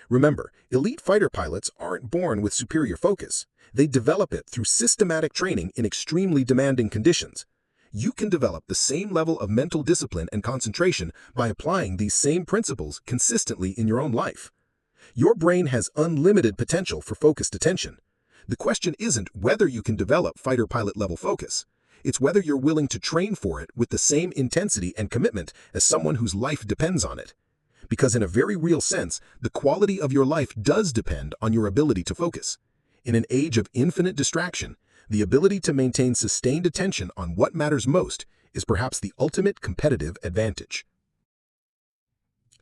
Remember, elite fighter pilots aren't born with superior focus. They develop it through systematic training in extremely demanding conditions. You can develop the same level of mental discipline and concentration by applying these same principles consistently in your own life. Your brain has unlimited potential for focused attention. The question isn't whether you can develop fighter pilot level focus. It's whether you're willing to train for it with the same intensity and commitment as someone whose life depends on it. Because in a very real sense, the quality of your life does depend on your ability to focus. In an age of infinite distraction, the ability to maintain sustained attention on what matters most is perhaps the ultimate competitive advantage.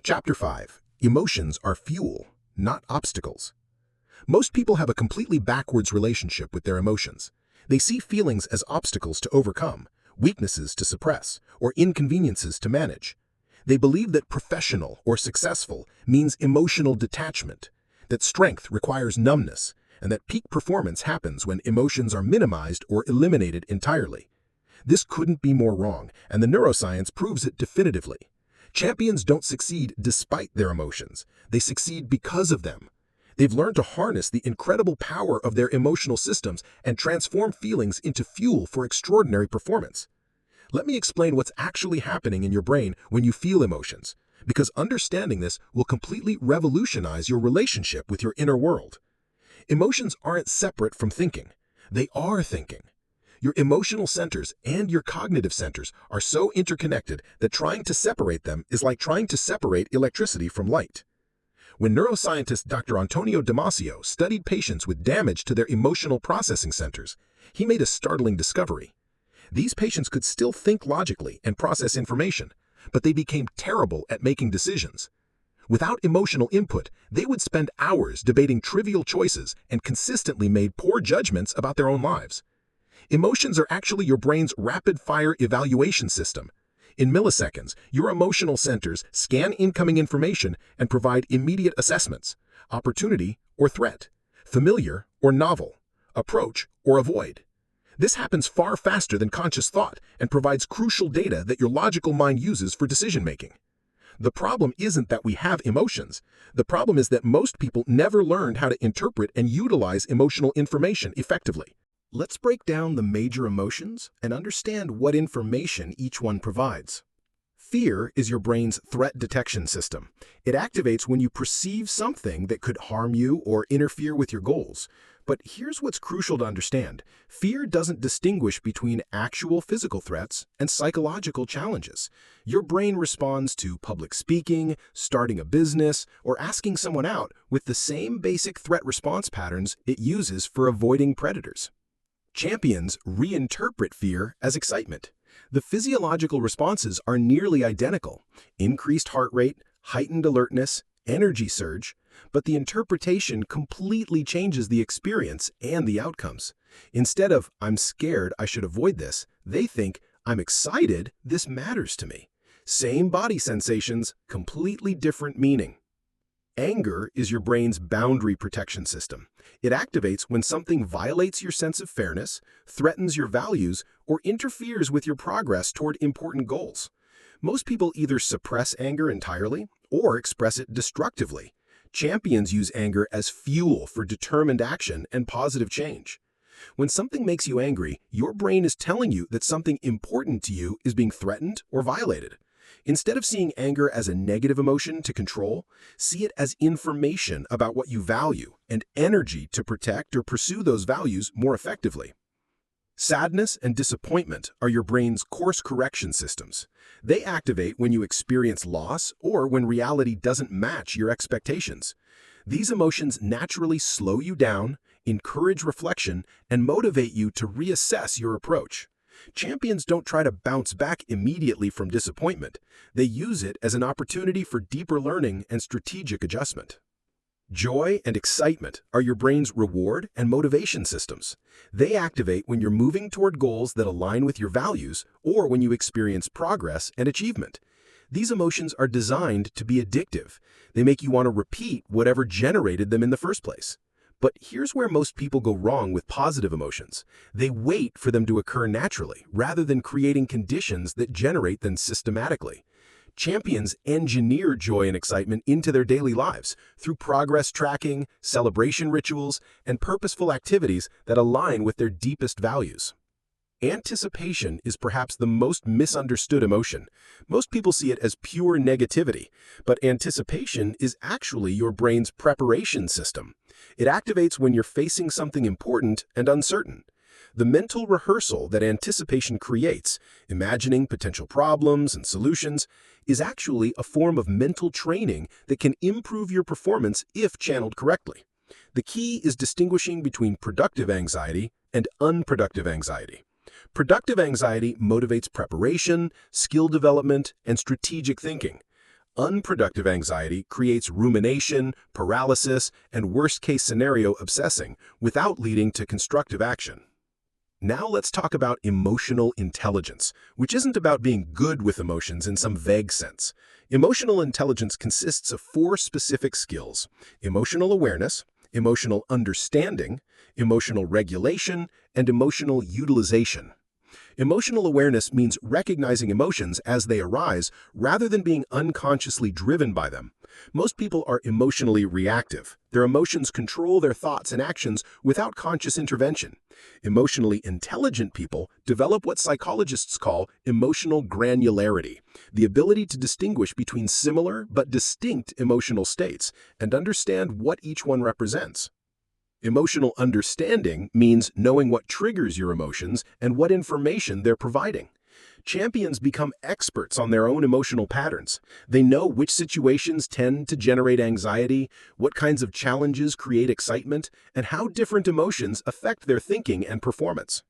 Chapter 5. Emotions are fuel, not obstacles. Most people have a completely backwards relationship with their emotions. They see feelings as obstacles to overcome, weaknesses to suppress, or inconveniences to manage. They believe that professional or successful means emotional detachment, that strength requires numbness, and that peak performance happens when emotions are minimized or eliminated entirely. This couldn't be more wrong, and the neuroscience proves it definitively. Champions don't succeed despite their emotions. They succeed because of them. They've learned to harness the incredible power of their emotional systems and transform feelings into fuel for extraordinary performance. Let me explain what's actually happening in your brain when you feel emotions, because understanding this will completely revolutionize your relationship with your inner world. Emotions aren't separate from thinking. They are thinking. Your emotional centers and your cognitive centers are so interconnected that trying to separate them is like trying to separate electricity from light. When neuroscientist Dr. Antonio Damasio studied patients with damage to their emotional processing centers, he made a startling discovery. These patients could still think logically and process information, but they became terrible at making decisions. Without emotional input, they would spend hours debating trivial choices and consistently made poor judgments about their own lives. Emotions are actually your brain's rapid-fire evaluation system. In milliseconds, your emotional centers scan incoming information and provide immediate assessments: opportunity or threat, familiar or novel, approach or avoid. This happens far faster than conscious thought and provides crucial data that your logical mind uses for decision-making. The problem isn't that we have emotions. The problem is that most people never learned how to interpret and utilize emotional information effectively. Let's break down the major emotions and understand what information each one provides. Fear is your brain's threat detection system. It activates when you perceive something that could harm you or interfere with your goals. But here's what's crucial to understand. Fear doesn't distinguish between actual physical threats and psychological challenges. Your brain responds to public speaking, starting a business, or asking someone out with the same basic threat response patterns it uses for avoiding predators. Champions reinterpret fear as excitement. The physiological responses are nearly identical: increased heart rate, heightened alertness, energy surge, but the interpretation completely changes the experience and the outcomes. Instead of "I'm scared, I should avoid this," they think "I'm excited, this matters to me." Same body sensations, completely different meaning. Anger is your brain's boundary protection system. It activates when something violates your sense of fairness, threatens your values, or interferes with your progress toward important goals. Most people either suppress anger entirely or express it destructively. Champions use anger as fuel for determined action and positive change. When something makes you angry, your brain is telling you that something important to you is being threatened or violated. Instead of seeing anger as a negative emotion to control, see it as information about what you value and energy to protect or pursue those values more effectively. Sadness and disappointment are your brain's course correction systems. They activate when you experience loss or when reality doesn't match your expectations. These emotions naturally slow you down, encourage reflection, and motivate you to reassess your approach. Champions don't try to bounce back immediately from disappointment. They use it as an opportunity for deeper learning and strategic adjustment. Joy and excitement are your brain's reward and motivation systems. They activate when you're moving toward goals that align with your values or when you experience progress and achievement. These emotions are designed to be addictive. They make you want to repeat whatever generated them in the first place. But here's where most people go wrong with positive emotions. They wait for them to occur naturally, rather than creating conditions that generate them systematically. Champions engineer joy and excitement into their daily lives through progress tracking, celebration rituals, and purposeful activities that align with their deepest values. Anticipation is perhaps the most misunderstood emotion. Most people see it as pure negativity, but anticipation is actually your brain's preparation system. It activates when you're facing something important and uncertain. The mental rehearsal that anticipation creates, imagining potential problems and solutions, is actually a form of mental training that can improve your performance if channeled correctly. The key is distinguishing between productive anxiety and unproductive anxiety. Productive anxiety motivates preparation, skill development, and strategic thinking. Unproductive anxiety creates rumination, paralysis, and worst-case scenario obsessing without leading to constructive action. Now let's talk about emotional intelligence, which isn't about being good with emotions in some vague sense. Emotional intelligence consists of 4 specific skills: emotional awareness, emotional understanding, emotional regulation, and emotional utilization. Emotional awareness means recognizing emotions as they arise rather than being unconsciously driven by them. Most people are emotionally reactive. Their emotions control their thoughts and actions without conscious intervention. Emotionally intelligent people develop what psychologists call emotional granularity, the ability to distinguish between similar but distinct emotional states and understand what each one represents. Emotional understanding means knowing what triggers your emotions and what information they're providing. Champions become experts on their own emotional patterns. They know which situations tend to generate anxiety, what kinds of challenges create excitement, and how different emotions affect their thinking and performance.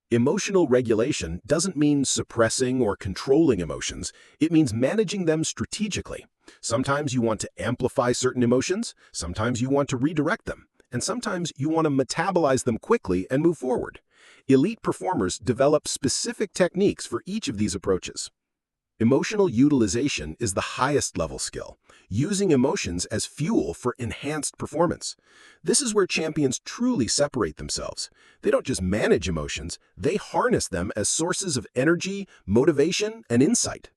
Emotional regulation doesn't mean suppressing or controlling emotions. It means managing them strategically. Sometimes you want to amplify certain emotions, sometimes you want to redirect them, and sometimes you want to metabolize them quickly and move forward. Elite performers develop specific techniques for each of these approaches. Emotional utilization is the highest level skill, using emotions as fuel for enhanced performance. This is where champions truly separate themselves. They don't just manage emotions, they harness them as sources of energy, motivation, and insight.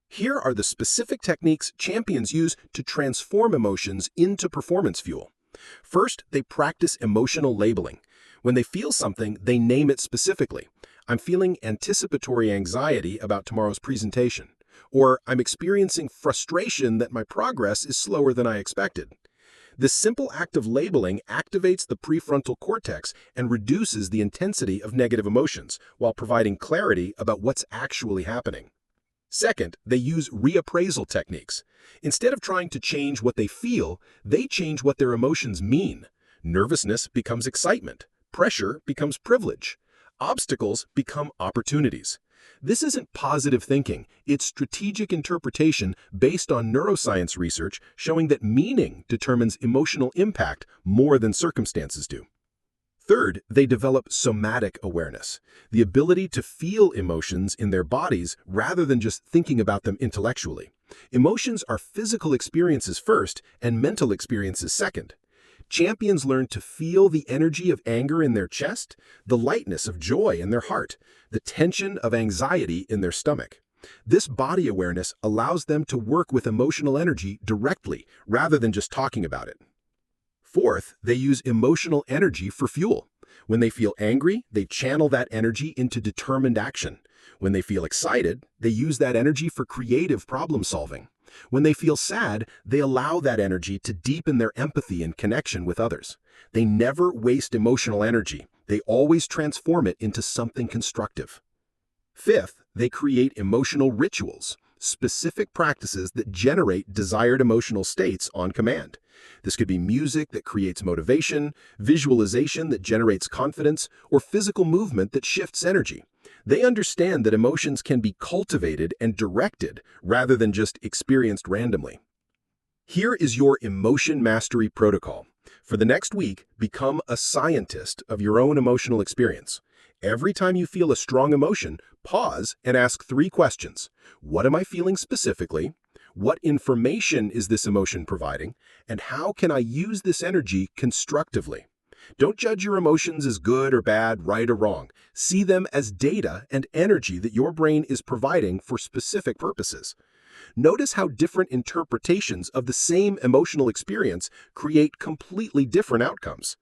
Here are the specific techniques champions use to transform emotions into performance fuel. First, they practice emotional labeling. When they feel something, they name it specifically. I'm feeling anticipatory anxiety about tomorrow's presentation, or I'm experiencing frustration that my progress is slower than I expected. This simple act of labeling activates the prefrontal cortex and reduces the intensity of negative emotions, while providing clarity about what's actually happening. Second, they use reappraisal techniques. Instead of trying to change what they feel, they change what their emotions mean. Nervousness becomes excitement. Pressure becomes privilege. Obstacles become opportunities. This isn't positive thinking. It's strategic interpretation based on neuroscience research showing that meaning determines emotional impact more than circumstances do. Third, they develop somatic awareness, the ability to feel emotions in their bodies rather than just thinking about them intellectually. Emotions are physical experiences first and mental experiences second. Champions learn to feel the energy of anger in their chest, the lightness of joy in their heart, the tension of anxiety in their stomach. This body awareness allows them to work with emotional energy directly rather than just talking about it. Fourth, they use emotional energy for fuel. When they feel angry, they channel that energy into determined action. When they feel excited, they use that energy for creative problem solving. When they feel sad, they allow that energy to deepen their empathy and connection with others. They never waste emotional energy. They always transform it into something constructive. Fifth, they create emotional rituals, specific practices that generate desired emotional states on command. This could be music that creates motivation, visualization that generates confidence, or physical movement that shifts energy. They understand that emotions can be cultivated and directed rather than just experienced randomly. Here is your emotion mastery protocol. For the next week, become a scientist of your own emotional experience. Every time you feel a strong emotion, pause and ask 3 questions. What am I feeling specifically? What information is this emotion providing? And how can I use this energy constructively? Don't judge your emotions as good or bad, right or wrong. See them as data and energy that your brain is providing for specific purposes. Notice how different interpretations of the same emotional experience create completely different outcomes.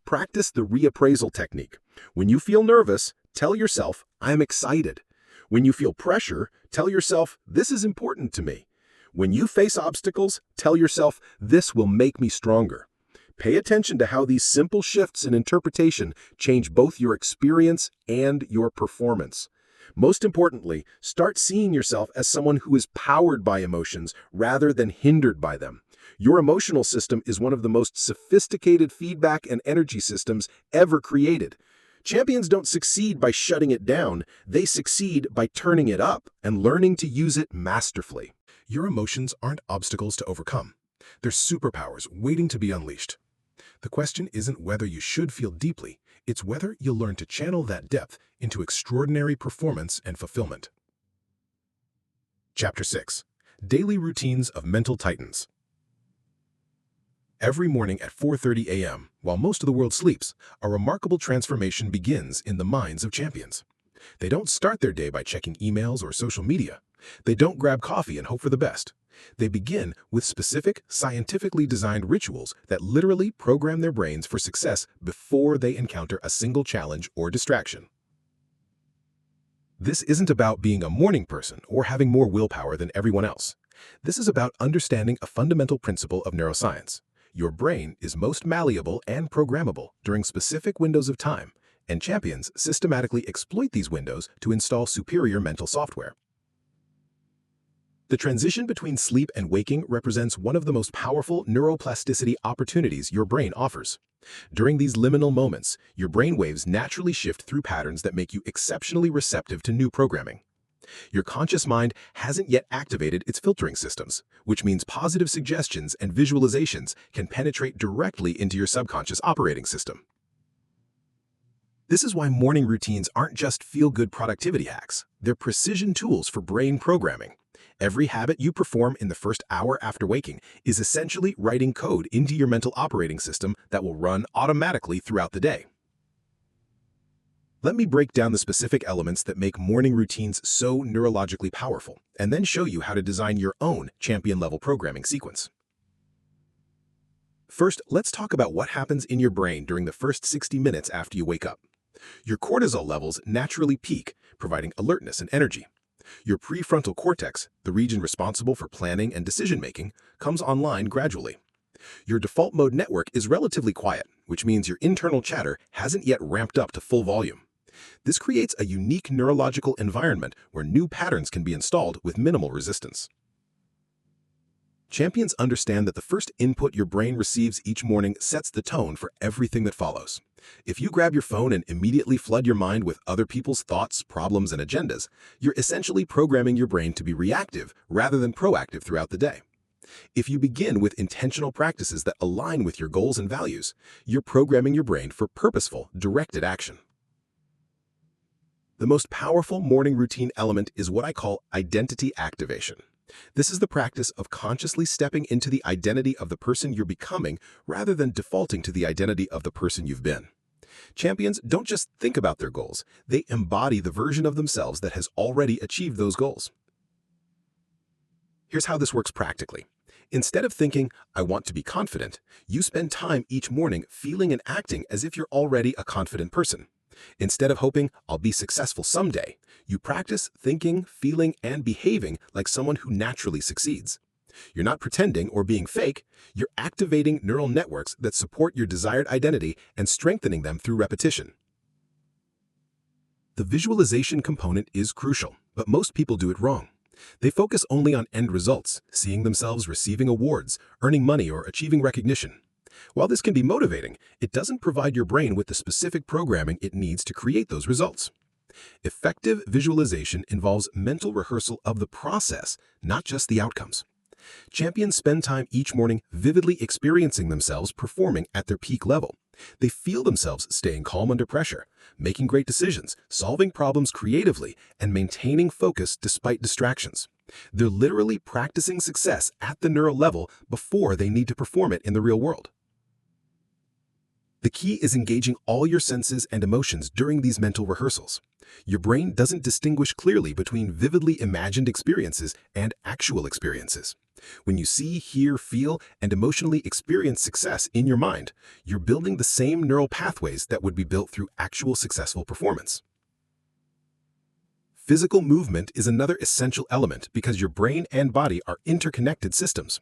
Practice the reappraisal technique. When you feel nervous, tell yourself, I'm excited. When you feel pressure, tell yourself, this is important to me. When you face obstacles, tell yourself, this will make me stronger. Pay attention to how these simple shifts in interpretation change both your experience and your performance. Most importantly, start seeing yourself as someone who is powered by emotions rather than hindered by them. Your emotional system is one of the most sophisticated feedback and energy systems ever created. Champions don't succeed by shutting it down, they succeed by turning it up and learning to use it masterfully. Your emotions aren't obstacles to overcome. They're superpowers waiting to be unleashed. The question isn't whether you should feel deeply, it's whether you'll learn to channel that depth into extraordinary performance and fulfillment. Chapter 6. Daily Routines of Mental Titans. Every morning at 4:30 a.m., while most of the world sleeps, a remarkable transformation begins in the minds of champions. They don't start their day by checking emails or social media. They don't grab coffee and hope for the best. They begin with specific, scientifically designed rituals that literally program their brains for success before they encounter a single challenge or distraction. This isn't about being a morning person or having more willpower than everyone else. This is about understanding a fundamental principle of neuroscience. Your brain is most malleable and programmable during specific windows of time, and champions systematically exploit these windows to install superior mental software. The transition between sleep and waking represents one of the most powerful neuroplasticity opportunities your brain offers. During these liminal moments, your brain waves naturally shift through patterns that make you exceptionally receptive to new programming. Your conscious mind hasn't yet activated its filtering systems, which means positive suggestions and visualizations can penetrate directly into your subconscious operating system. This is why morning routines aren't just feel-good productivity hacks. They're precision tools for brain programming. Every habit you perform in the first hour after waking is essentially writing code into your mental operating system that will run automatically throughout the day. Let me break down the specific elements that make morning routines so neurologically powerful, and then show you how to design your own champion-level programming sequence. First, let's talk about what happens in your brain during the first 60 minutes after you wake up. Your cortisol levels naturally peak, providing alertness and energy. Your prefrontal cortex, the region responsible for planning and decision-making, comes online gradually. Your default mode network is relatively quiet, which means your internal chatter hasn't yet ramped up to full volume. This creates a unique neurological environment where new patterns can be installed with minimal resistance. Champions understand that the first input your brain receives each morning sets the tone for everything that follows. If you grab your phone and immediately flood your mind with other people's thoughts, problems, and agendas, you're essentially programming your brain to be reactive rather than proactive throughout the day. If you begin with intentional practices that align with your goals and values, you're programming your brain for purposeful, directed action. The most powerful morning routine element is what I call identity activation. This is the practice of consciously stepping into the identity of the person you're becoming rather than defaulting to the identity of the person you've been. Champions don't just think about their goals, they embody the version of themselves that has already achieved those goals. Here's how this works practically. Instead of thinking, I want to be confident, you spend time each morning feeling and acting as if you're already a confident person. Instead of hoping, I'll be successful someday, you practice thinking, feeling, and behaving like someone who naturally succeeds. You're not pretending or being fake, you're activating neural networks that support your desired identity and strengthening them through repetition. The visualization component is crucial, but most people do it wrong. They focus only on end results, seeing themselves receiving awards, earning money, or achieving recognition. While this can be motivating, it doesn't provide your brain with the specific programming it needs to create those results. Effective visualization involves mental rehearsal of the process, not just the outcomes. Champions spend time each morning vividly experiencing themselves performing at their peak level. They feel themselves staying calm under pressure, making great decisions, solving problems creatively, and maintaining focus despite distractions. They're literally practicing success at the neural level before they need to perform it in the real world. The key is engaging all your senses and emotions during these mental rehearsals. Your brain doesn't distinguish clearly between vividly imagined experiences and actual experiences. When you see, hear, feel, and emotionally experience success in your mind, you're building the same neural pathways that would be built through actual successful performance. Physical movement is another essential element because your brain and body are interconnected systems.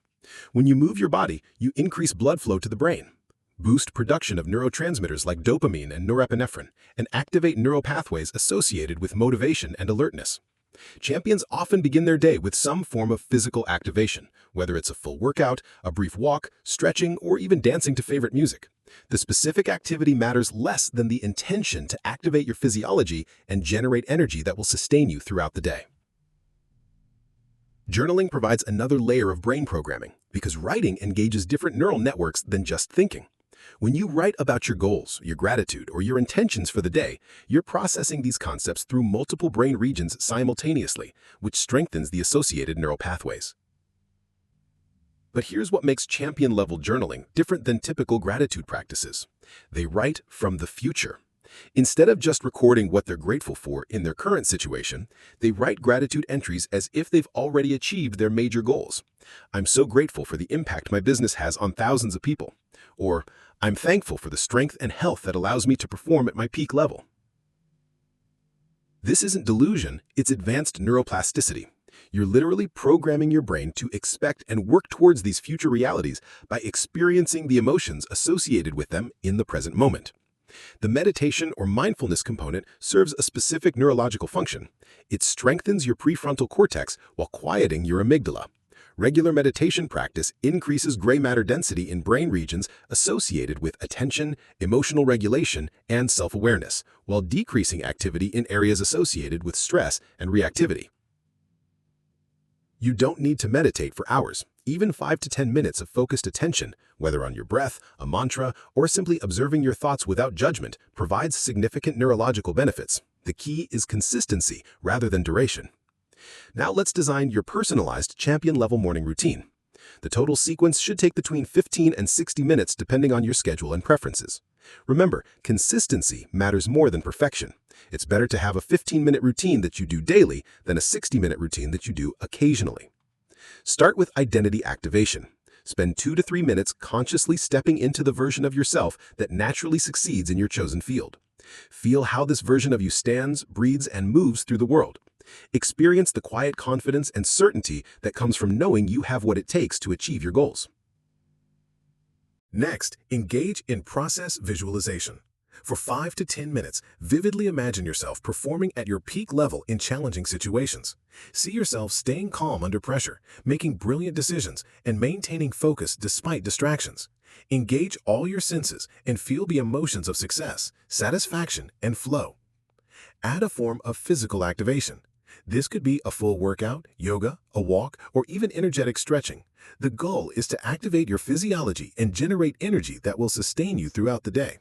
When you move your body, you increase blood flow to the brain, boost production of neurotransmitters like dopamine and norepinephrine, and activate neural pathways associated with motivation and alertness. Champions often begin their day with some form of physical activation, whether it's a full workout, a brief walk, stretching, or even dancing to favorite music. The specific activity matters less than the intention to activate your physiology and generate energy that will sustain you throughout the day. Journaling provides another layer of brain programming because writing engages different neural networks than just thinking. When you write about your goals, your gratitude, or your intentions for the day, you're processing these concepts through multiple brain regions simultaneously, which strengthens the associated neural pathways. But here's what makes champion-level journaling different than typical gratitude practices. They write from the future. Instead of just recording what they're grateful for in their current situation, they write gratitude entries as if they've already achieved their major goals. I'm so grateful for the impact my business has on thousands of people. Or, I'm thankful for the strength and health that allows me to perform at my peak level. This isn't delusion, it's advanced neuroplasticity. You're literally programming your brain to expect and work towards these future realities by experiencing the emotions associated with them in the present moment. The meditation or mindfulness component serves a specific neurological function. It strengthens your prefrontal cortex while quieting your amygdala. Regular meditation practice increases gray matter density in brain regions associated with attention, emotional regulation, and self-awareness, while decreasing activity in areas associated with stress and reactivity. You don't need to meditate for hours. Even 5 to 10 minutes of focused attention, whether on your breath, a mantra, or simply observing your thoughts without judgment, provides significant neurological benefits. The key is consistency rather than duration. Now let's design your personalized champion-level morning routine. The total sequence should take between 15 and 60 minutes depending on your schedule and preferences. Remember, consistency matters more than perfection. It's better to have a 15-minute routine that you do daily than a 60-minute routine that you do occasionally. Start with identity activation. Spend 2 to 3 minutes consciously stepping into the version of yourself that naturally succeeds in your chosen field. Feel how this version of you stands, breathes, and moves through the world. Experience the quiet confidence and certainty that comes from knowing you have what it takes to achieve your goals. Next, engage in process visualization. For 5 to 10 minutes, vividly imagine yourself performing at your peak level in challenging situations. See yourself staying calm under pressure, making brilliant decisions, and maintaining focus despite distractions. Engage all your senses and feel the emotions of success, satisfaction, and flow. Add a form of physical activation. This could be a full workout, yoga, a walk, or even energetic stretching. The goal is to activate your physiology and generate energy that will sustain you throughout the day.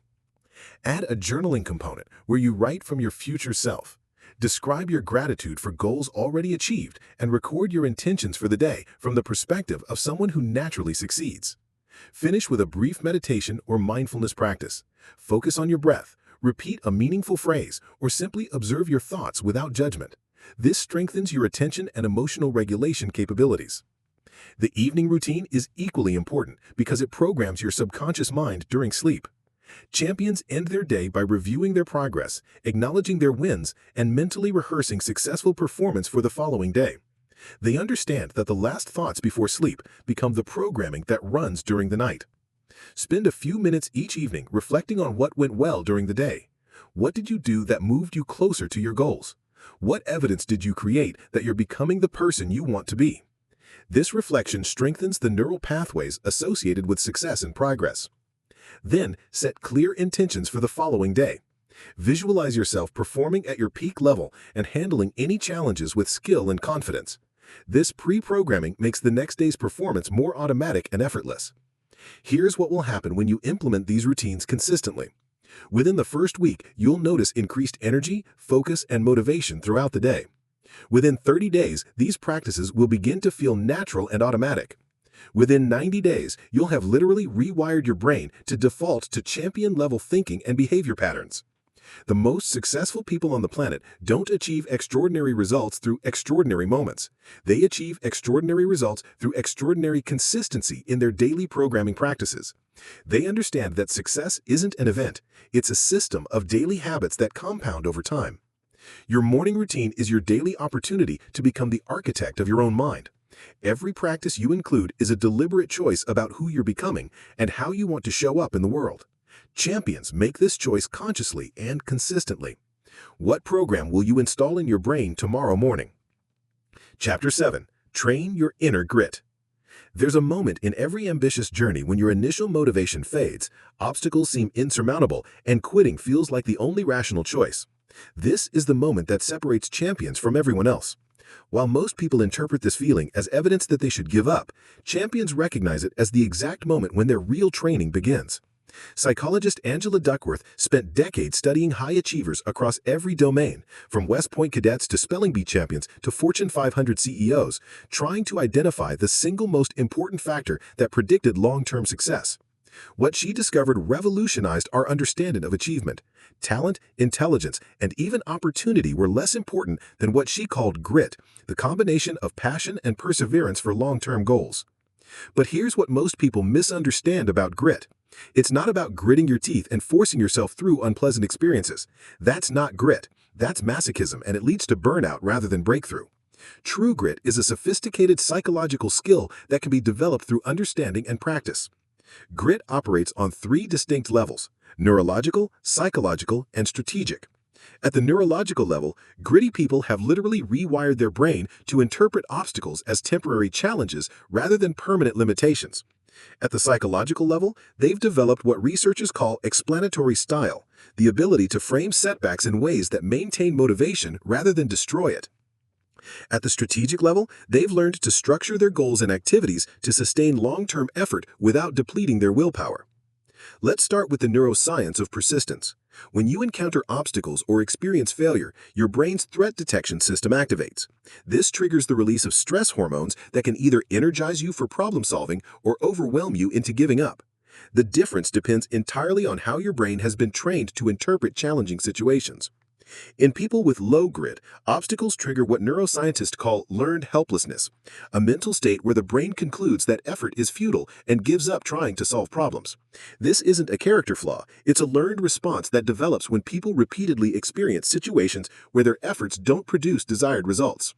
Add a journaling component where you write from your future self. Describe your gratitude for goals already achieved and record your intentions for the day from the perspective of someone who naturally succeeds. Finish with a brief meditation or mindfulness practice. Focus on your breath, repeat a meaningful phrase, or simply observe your thoughts without judgment. This strengthens your attention and emotional regulation capabilities. The evening routine is equally important because it programs your subconscious mind during sleep. Champions end their day by reviewing their progress, acknowledging their wins, and mentally rehearsing successful performance for the following day. They understand that the last thoughts before sleep become the programming that runs during the night. Spend a few minutes each evening reflecting on what went well during the day. What did you do that moved you closer to your goals? What evidence did you create that you're becoming the person you want to be? This reflection strengthens the neural pathways associated with success and progress. Then, set clear intentions for the following day. Visualize yourself performing at your peak level and handling any challenges with skill and confidence. This pre-programming makes the next day's performance more automatic and effortless. Here's what will happen when you implement these routines consistently. Within the first week, you'll notice increased energy, focus, and motivation throughout the day. Within 30 days, these practices will begin to feel natural and automatic. Within 90 days, you'll have literally rewired your brain to default to champion-level thinking and behavior patterns. The most successful people on the planet don't achieve extraordinary results through extraordinary moments. They achieve extraordinary results through extraordinary consistency in their daily programming practices. They understand that success isn't an event, it's a system of daily habits that compound over time. Your morning routine is your daily opportunity to become the architect of your own mind. Every practice you include is a deliberate choice about who you're becoming and how you want to show up in the world. Champions make this choice consciously and consistently. What program will you install in your brain tomorrow morning? Chapter 7. Train your inner grit. There's a moment in every ambitious journey when your initial motivation fades, obstacles seem insurmountable, and quitting feels like the only rational choice. This is the moment that separates champions from everyone else. While most people interpret this feeling as evidence that they should give up, champions recognize it as the exact moment when their real training begins. Psychologist Angela Duckworth spent decades studying high achievers across every domain, from West Point cadets to spelling bee champions to Fortune 500 CEOs, trying to identify the single most important factor that predicted long-term success. What she discovered revolutionized our understanding of achievement. Talent, intelligence, and even opportunity were less important than what she called grit, the combination of passion and perseverance for long-term goals. But here's what most people misunderstand about grit. It's not about gritting your teeth and forcing yourself through unpleasant experiences. That's not grit. That's masochism, and it leads to burnout rather than breakthrough. True grit is a sophisticated psychological skill that can be developed through understanding and practice. Grit operates on 3 distinct levels: neurological, psychological, and strategic. At the neurological level, gritty people have literally rewired their brain to interpret obstacles as temporary challenges rather than permanent limitations. At the psychological level, they've developed what researchers call explanatory style, the ability to frame setbacks in ways that maintain motivation rather than destroy it. At the strategic level, they've learned to structure their goals and activities to sustain long-term effort without depleting their willpower. Let's start with the neuroscience of persistence. When you encounter obstacles or experience failure, your brain's threat detection system activates. This triggers the release of stress hormones that can either energize you for problem solving or overwhelm you into giving up. The difference depends entirely on how your brain has been trained to interpret challenging situations. In people with low grit, obstacles trigger what neuroscientists call learned helplessness, a mental state where the brain concludes that effort is futile and gives up trying to solve problems. This isn't a character flaw, it's a learned response that develops when people repeatedly experience situations where their efforts don't produce desired results.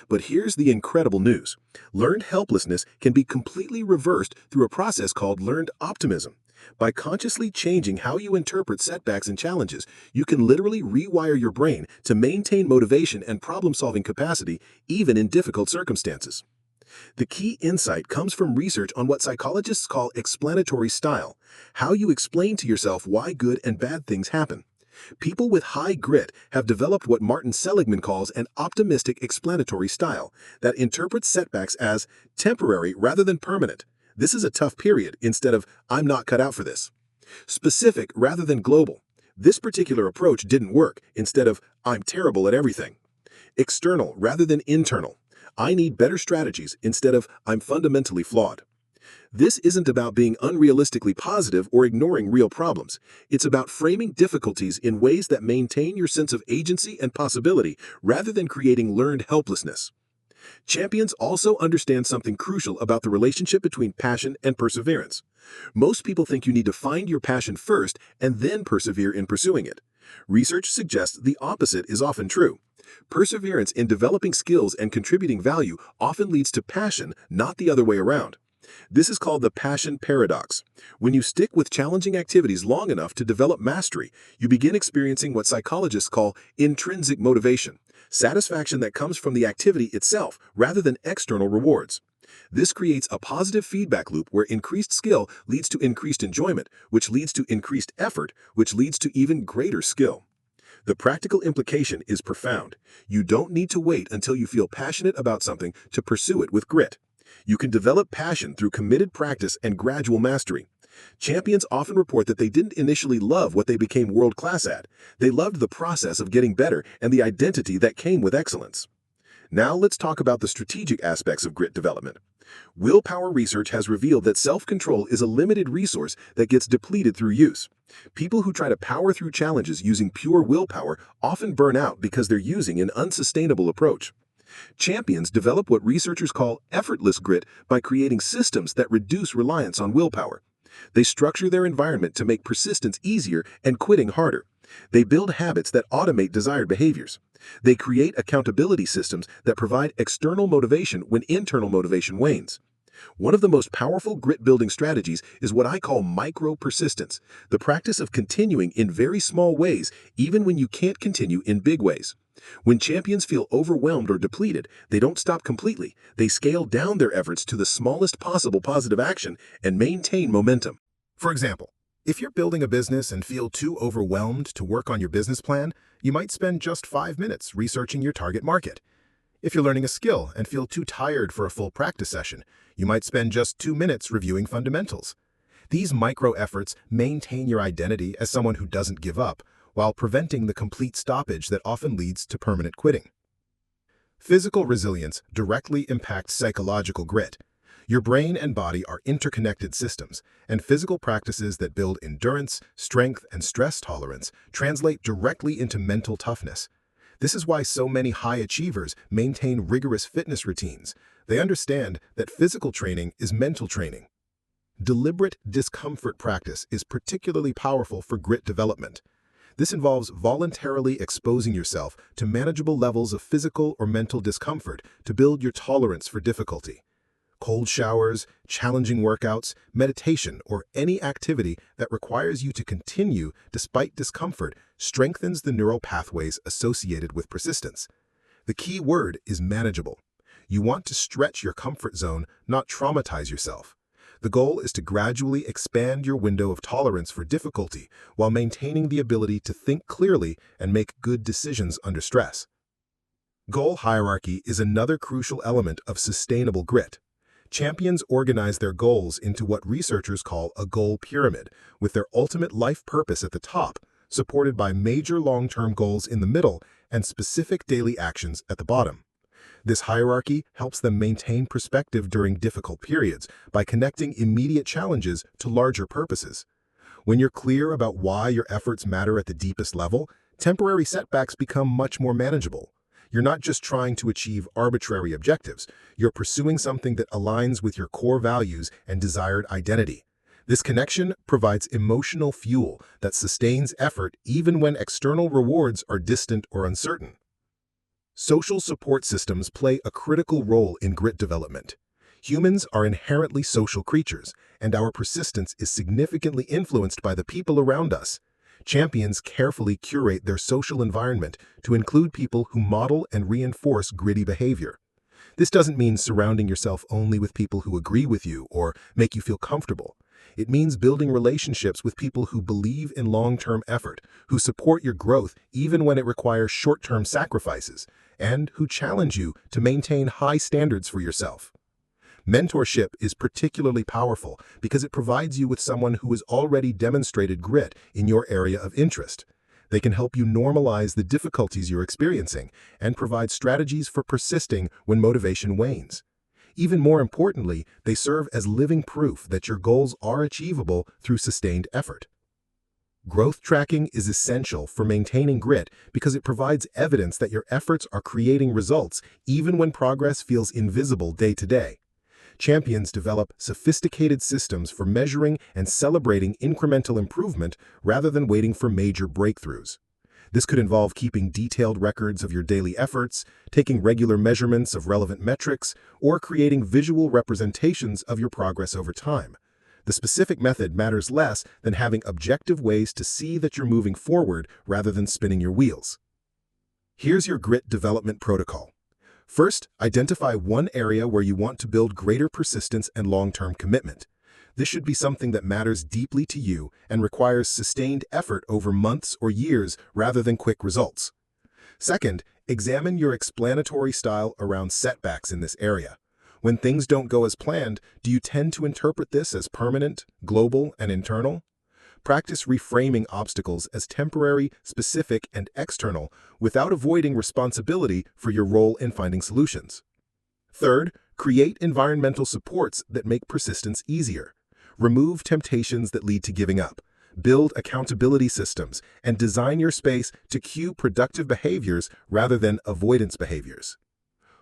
But here's the incredible news. Learned helplessness can be completely reversed through a process called learned optimism. By consciously changing how you interpret setbacks and challenges, you can literally rewire your brain to maintain motivation and problem-solving capacity even in difficult circumstances. The key insight comes from research on what psychologists call explanatory style, how you explain to yourself why good and bad things happen. People with high grit have developed what Martin Seligman calls an optimistic explanatory style that interprets setbacks as temporary rather than permanent. This is a tough period instead of, I'm not cut out for this. Specific rather than global. This particular approach didn't work. Instead of, I'm terrible at everything. External rather than internal. I need better strategies instead of, I'm fundamentally flawed. This isn't about being unrealistically positive or ignoring real problems. It's about framing difficulties in ways that maintain your sense of agency and possibility rather than creating learned helplessness. Champions also understand something crucial about the relationship between passion and perseverance. Most people think you need to find your passion first and then persevere in pursuing it. Research suggests the opposite is often true. Perseverance in developing skills and contributing value often leads to passion, not the other way around. This is called the passion paradox. When you stick with challenging activities long enough to develop mastery, you begin experiencing what psychologists call intrinsic motivation, satisfaction that comes from the activity itself rather than external rewards. This creates a positive feedback loop where increased skill leads to increased enjoyment, which leads to increased effort, which leads to even greater skill. The practical implication is profound. You don't need to wait until you feel passionate about something to pursue it with grit. You can develop passion through committed practice and gradual mastery. Champions often report that they didn't initially love what they became world-class at. They loved the process of getting better and the identity that came with excellence. Now let's talk about the strategic aspects of grit development. Willpower research has revealed that self-control is a limited resource that gets depleted through use. People who try to power through challenges using pure willpower often burn out because they're using an unsustainable approach. Champions develop what researchers call effortless grit by creating systems that reduce reliance on willpower. They structure their environment to make persistence easier and quitting harder. They build habits that automate desired behaviors. They create accountability systems that provide external motivation when internal motivation wanes. One of the most powerful grit-building strategies is what I call micro-persistence, the practice of continuing in very small ways even when you can't continue in big ways. When champions feel overwhelmed or depleted, they don't stop completely. They scale down their efforts to the smallest possible positive action and maintain momentum. For example, if you're building a business and feel too overwhelmed to work on your business plan, you might spend just 5 minutes researching your target market. If you're learning a skill and feel too tired for a full practice session, you might spend just 2 minutes reviewing fundamentals. These micro efforts maintain your identity as someone who doesn't give up, while preventing the complete stoppage that often leads to permanent quitting. Physical resilience directly impacts psychological grit. Your brain and body are interconnected systems, and physical practices that build endurance, strength, and stress tolerance translate directly into mental toughness. This is why so many high achievers maintain rigorous fitness routines. They understand that physical training is mental training. Deliberate discomfort practice is particularly powerful for grit development. This involves voluntarily exposing yourself to manageable levels of physical or mental discomfort to build your tolerance for difficulty. Cold showers, challenging workouts, meditation, or any activity that requires you to continue despite discomfort strengthens the neural pathways associated with persistence. The key word is manageable. You want to stretch your comfort zone, not traumatize yourself. The goal is to gradually expand your window of tolerance for difficulty while maintaining the ability to think clearly and make good decisions under stress. Goal hierarchy is another crucial element of sustainable grit. Champions organize their goals into what researchers call a goal pyramid, with their ultimate life purpose at the top, supported by major long-term goals in the middle and specific daily actions at the bottom. This hierarchy helps them maintain perspective during difficult periods by connecting immediate challenges to larger purposes. When you're clear about why your efforts matter at the deepest level, temporary setbacks become much more manageable. You're not just trying to achieve arbitrary objectives, you're pursuing something that aligns with your core values and desired identity. This connection provides emotional fuel that sustains effort even when external rewards are distant or uncertain. Social support systems play a critical role in grit development. Humans are inherently social creatures, and our persistence is significantly influenced by the people around us. Champions carefully curate their social environment to include people who model and reinforce gritty behavior. This doesn't mean surrounding yourself only with people who agree with you or make you feel comfortable. It means building relationships with people who believe in long-term effort, who support your growth even when it requires short-term sacrifices, and who challenge you to maintain high standards for yourself. Mentorship is particularly powerful because it provides you with someone who has already demonstrated grit in your area of interest. They can help you normalize the difficulties you're experiencing and provide strategies for persisting when motivation wanes. Even more importantly, they serve as living proof that your goals are achievable through sustained effort. Growth tracking is essential for maintaining grit because it provides evidence that your efforts are creating results even when progress feels invisible day to day. Champions develop sophisticated systems for measuring and celebrating incremental improvement rather than waiting for major breakthroughs. This could involve keeping detailed records of your daily efforts, taking regular measurements of relevant metrics, or creating visual representations of your progress over time. The specific method matters less than having objective ways to see that you're moving forward rather than spinning your wheels. Here's your grit development protocol. First, identify one area where you want to build greater persistence and long-term commitment. This should be something that matters deeply to you and requires sustained effort over months or years rather than quick results. Second, examine your explanatory style around setbacks in this area. When things don't go as planned, do you tend to interpret this as permanent, global, and internal? Practice reframing obstacles as temporary, specific, and external without avoiding responsibility for your role in finding solutions. Third, create environmental supports that make persistence easier. Remove temptations that lead to giving up. Build accountability systems and design your space to cue productive behaviors rather than avoidance behaviors.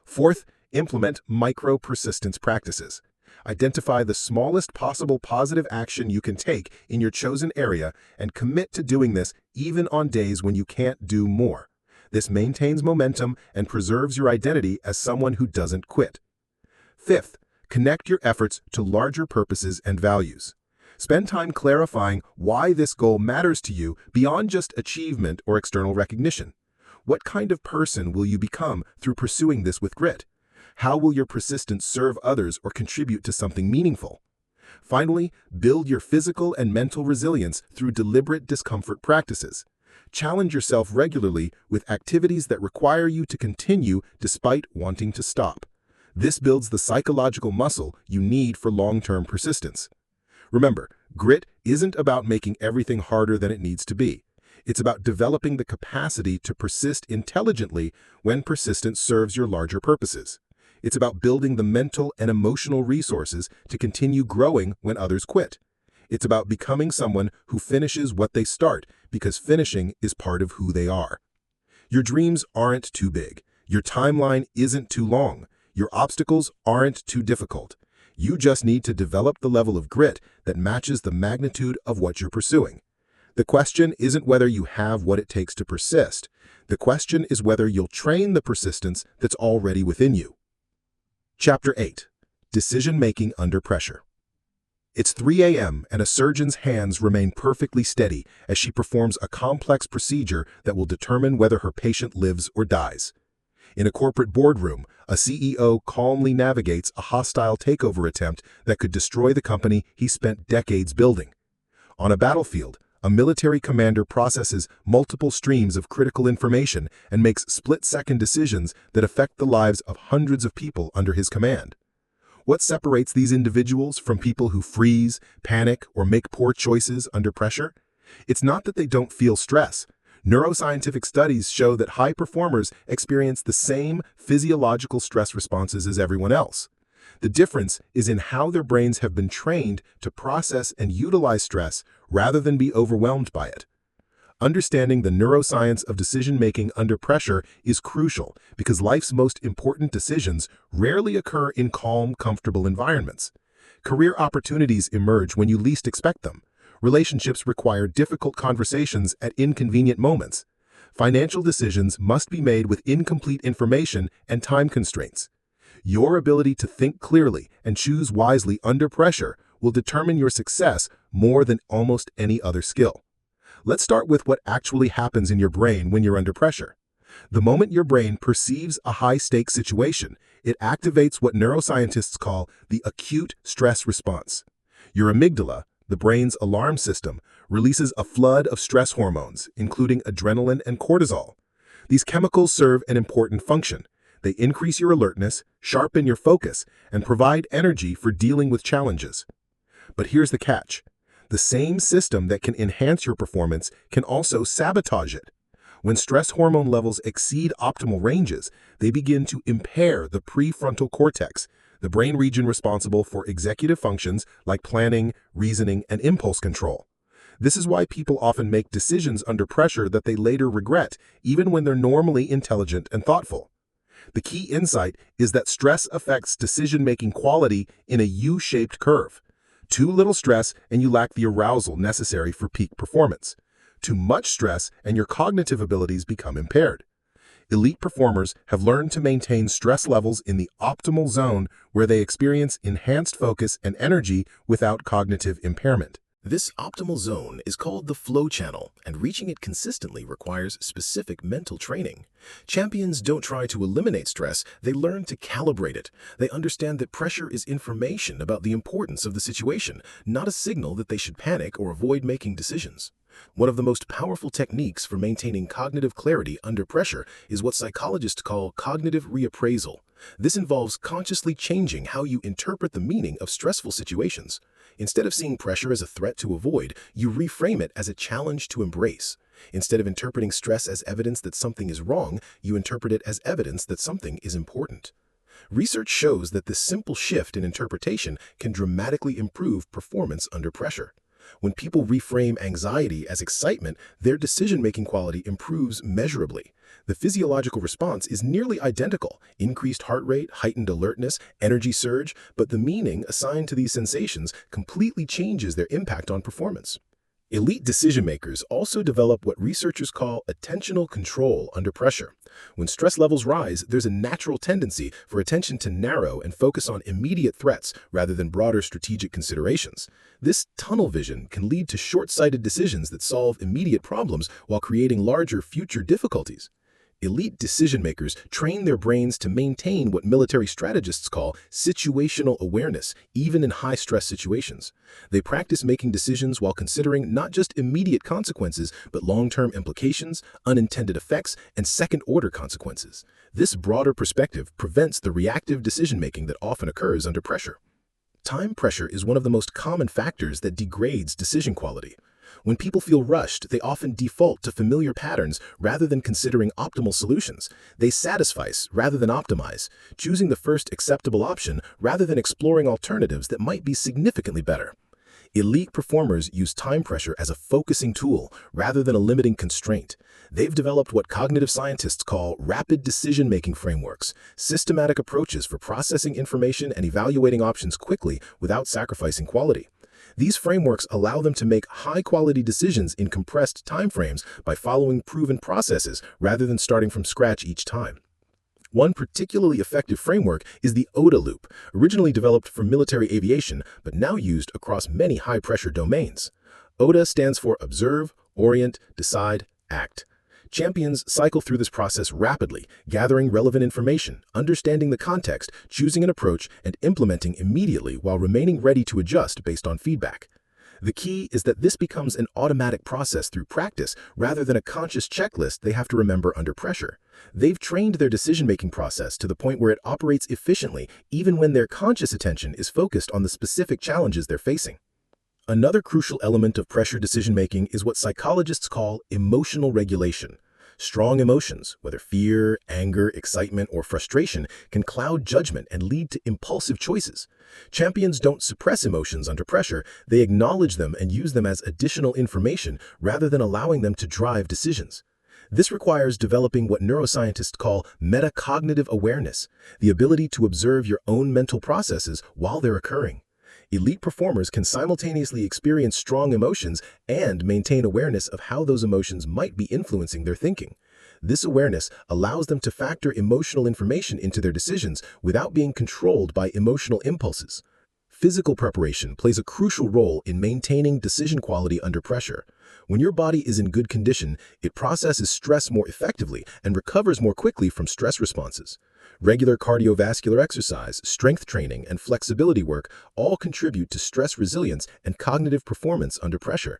Fourth, implement micro-persistence practices. Identify the smallest possible positive action you can take in your chosen area and commit to doing this even on days when you can't do more. This maintains momentum and preserves your identity as someone who doesn't quit. Fifth, connect your efforts to larger purposes and values. Spend time clarifying why this goal matters to you beyond just achievement or external recognition. What kind of person will you become through pursuing this with grit? How will your persistence serve others or contribute to something meaningful? Finally, build your physical and mental resilience through deliberate discomfort practices. Challenge yourself regularly with activities that require you to continue despite wanting to stop. This builds the psychological muscle you need for long-term persistence. Remember, grit isn't about making everything harder than it needs to be. It's about developing the capacity to persist intelligently when persistence serves your larger purposes. It's about building the mental and emotional resources to continue growing when others quit. It's about becoming someone who finishes what they start because finishing is part of who they are. Your dreams aren't too big. Your timeline isn't too long. Your obstacles aren't too difficult. You just need to develop the level of grit that matches the magnitude of what you're pursuing. The question isn't whether you have what it takes to persist. The question is whether you'll train the persistence that's already within you. Chapter 8. Decision-Making Under Pressure. It's 3 a.m. and a surgeon's hands remain perfectly steady as she performs a complex procedure that will determine whether her patient lives or dies. In a corporate boardroom, a CEO calmly navigates a hostile takeover attempt that could destroy the company he spent decades building. On a battlefield, a military commander processes multiple streams of critical information and makes split-second decisions that affect the lives of hundreds of people under his command. What separates these individuals from people who freeze, panic, or make poor choices under pressure? It's not that they don't feel stress. Neuroscientific studies show that high performers experience the same physiological stress responses as everyone else. The difference is in how their brains have been trained to process and utilize stress rather than be overwhelmed by it. Understanding the neuroscience of decision-making under pressure is crucial because life's most important decisions rarely occur in calm, comfortable environments. Career opportunities emerge when you least expect them. Relationships require difficult conversations at inconvenient moments. Financial decisions must be made with incomplete information and time constraints. Your ability to think clearly and choose wisely under pressure will determine your success more than almost any other skill. Let's start with what actually happens in your brain when you're under pressure. The moment your brain perceives a high-stakes situation, it activates what neuroscientists call the acute stress response. Your amygdala, the brain's alarm system, releases a flood of stress hormones, including adrenaline and cortisol. These chemicals serve an important function. They increase your alertness, sharpen your focus, and provide energy for dealing with challenges. But here's the catch. The same system that can enhance your performance can also sabotage it. When stress hormone levels exceed optimal ranges, they begin to impair the prefrontal cortex, the brain region responsible for executive functions like planning, reasoning, and impulse control. This is why people often make decisions under pressure that they later regret, even when they're normally intelligent and thoughtful. The key insight is that stress affects decision-making quality in a U-shaped curve. Too little stress and you lack the arousal necessary for peak performance. Too much stress and your cognitive abilities become impaired. Elite performers have learned to maintain stress levels in the optimal zone where they experience enhanced focus and energy without cognitive impairment. This optimal zone is called the flow channel, and reaching it consistently requires specific mental training. Champions don't try to eliminate stress, they learn to calibrate it. They understand that pressure is information about the importance of the situation, not a signal that they should panic or avoid making decisions. One of the most powerful techniques for maintaining cognitive clarity under pressure is what psychologists call cognitive reappraisal. This involves consciously changing how you interpret the meaning of stressful situations. Instead of seeing pressure as a threat to avoid, you reframe it as a challenge to embrace. Instead of interpreting stress as evidence that something is wrong, you interpret it as evidence that something is important. Research shows that this simple shift in interpretation can dramatically improve performance under pressure. When people reframe anxiety as excitement, their decision-making quality improves measurably. The physiological response is nearly identical: increased heart rate, heightened alertness, energy surge, but the meaning assigned to these sensations completely changes their impact on performance. Elite decision-makers also develop what researchers call attentional control under pressure. When stress levels rise, there's a natural tendency for attention to narrow and focus on immediate threats rather than broader strategic considerations. This tunnel vision can lead to short-sighted decisions that solve immediate problems while creating larger future difficulties. Elite decision-makers train their brains to maintain what military strategists call situational awareness, even in high-stress situations. They practice making decisions while considering not just immediate consequences, but long-term implications, unintended effects, and second-order consequences. This broader perspective prevents the reactive decision-making that often occurs under pressure. Time pressure is one of the most common factors that degrades decision quality. When people feel rushed, they often default to familiar patterns rather than considering optimal solutions. They satisfice rather than optimize, choosing the first acceptable option rather than exploring alternatives that might be significantly better. Elite performers use time pressure as a focusing tool rather than a limiting constraint. They've developed what cognitive scientists call rapid decision-making frameworks, systematic approaches for processing information and evaluating options quickly without sacrificing quality. These frameworks allow them to make high-quality decisions in compressed timeframes by following proven processes rather than starting from scratch each time. One particularly effective framework is the OODA loop, originally developed for military aviation but now used across many high-pressure domains. OODA stands for Observe, Orient, Decide, Act. Champions cycle through this process rapidly, gathering relevant information, understanding the context, choosing an approach, and implementing immediately while remaining ready to adjust based on feedback. The key is that this becomes an automatic process through practice rather than a conscious checklist they have to remember under pressure. They've trained their decision-making process to the point where it operates efficiently even when their conscious attention is focused on the specific challenges they're facing. Another crucial element of pressure decision-making is what psychologists call emotional regulation. Strong emotions, whether fear, anger, excitement, or frustration, can cloud judgment and lead to impulsive choices. Champions don't suppress emotions under pressure, they acknowledge them and use them as additional information rather than allowing them to drive decisions. This requires developing what neuroscientists call metacognitive awareness, the ability to observe your own mental processes while they're occurring. Elite performers can simultaneously experience strong emotions and maintain awareness of how those emotions might be influencing their thinking. This awareness allows them to factor emotional information into their decisions without being controlled by emotional impulses. Physical preparation plays a crucial role in maintaining decision quality under pressure. When your body is in good condition, it processes stress more effectively and recovers more quickly from stress responses. Regular cardiovascular exercise, strength training, and flexibility work all contribute to stress resilience and cognitive performance under pressure.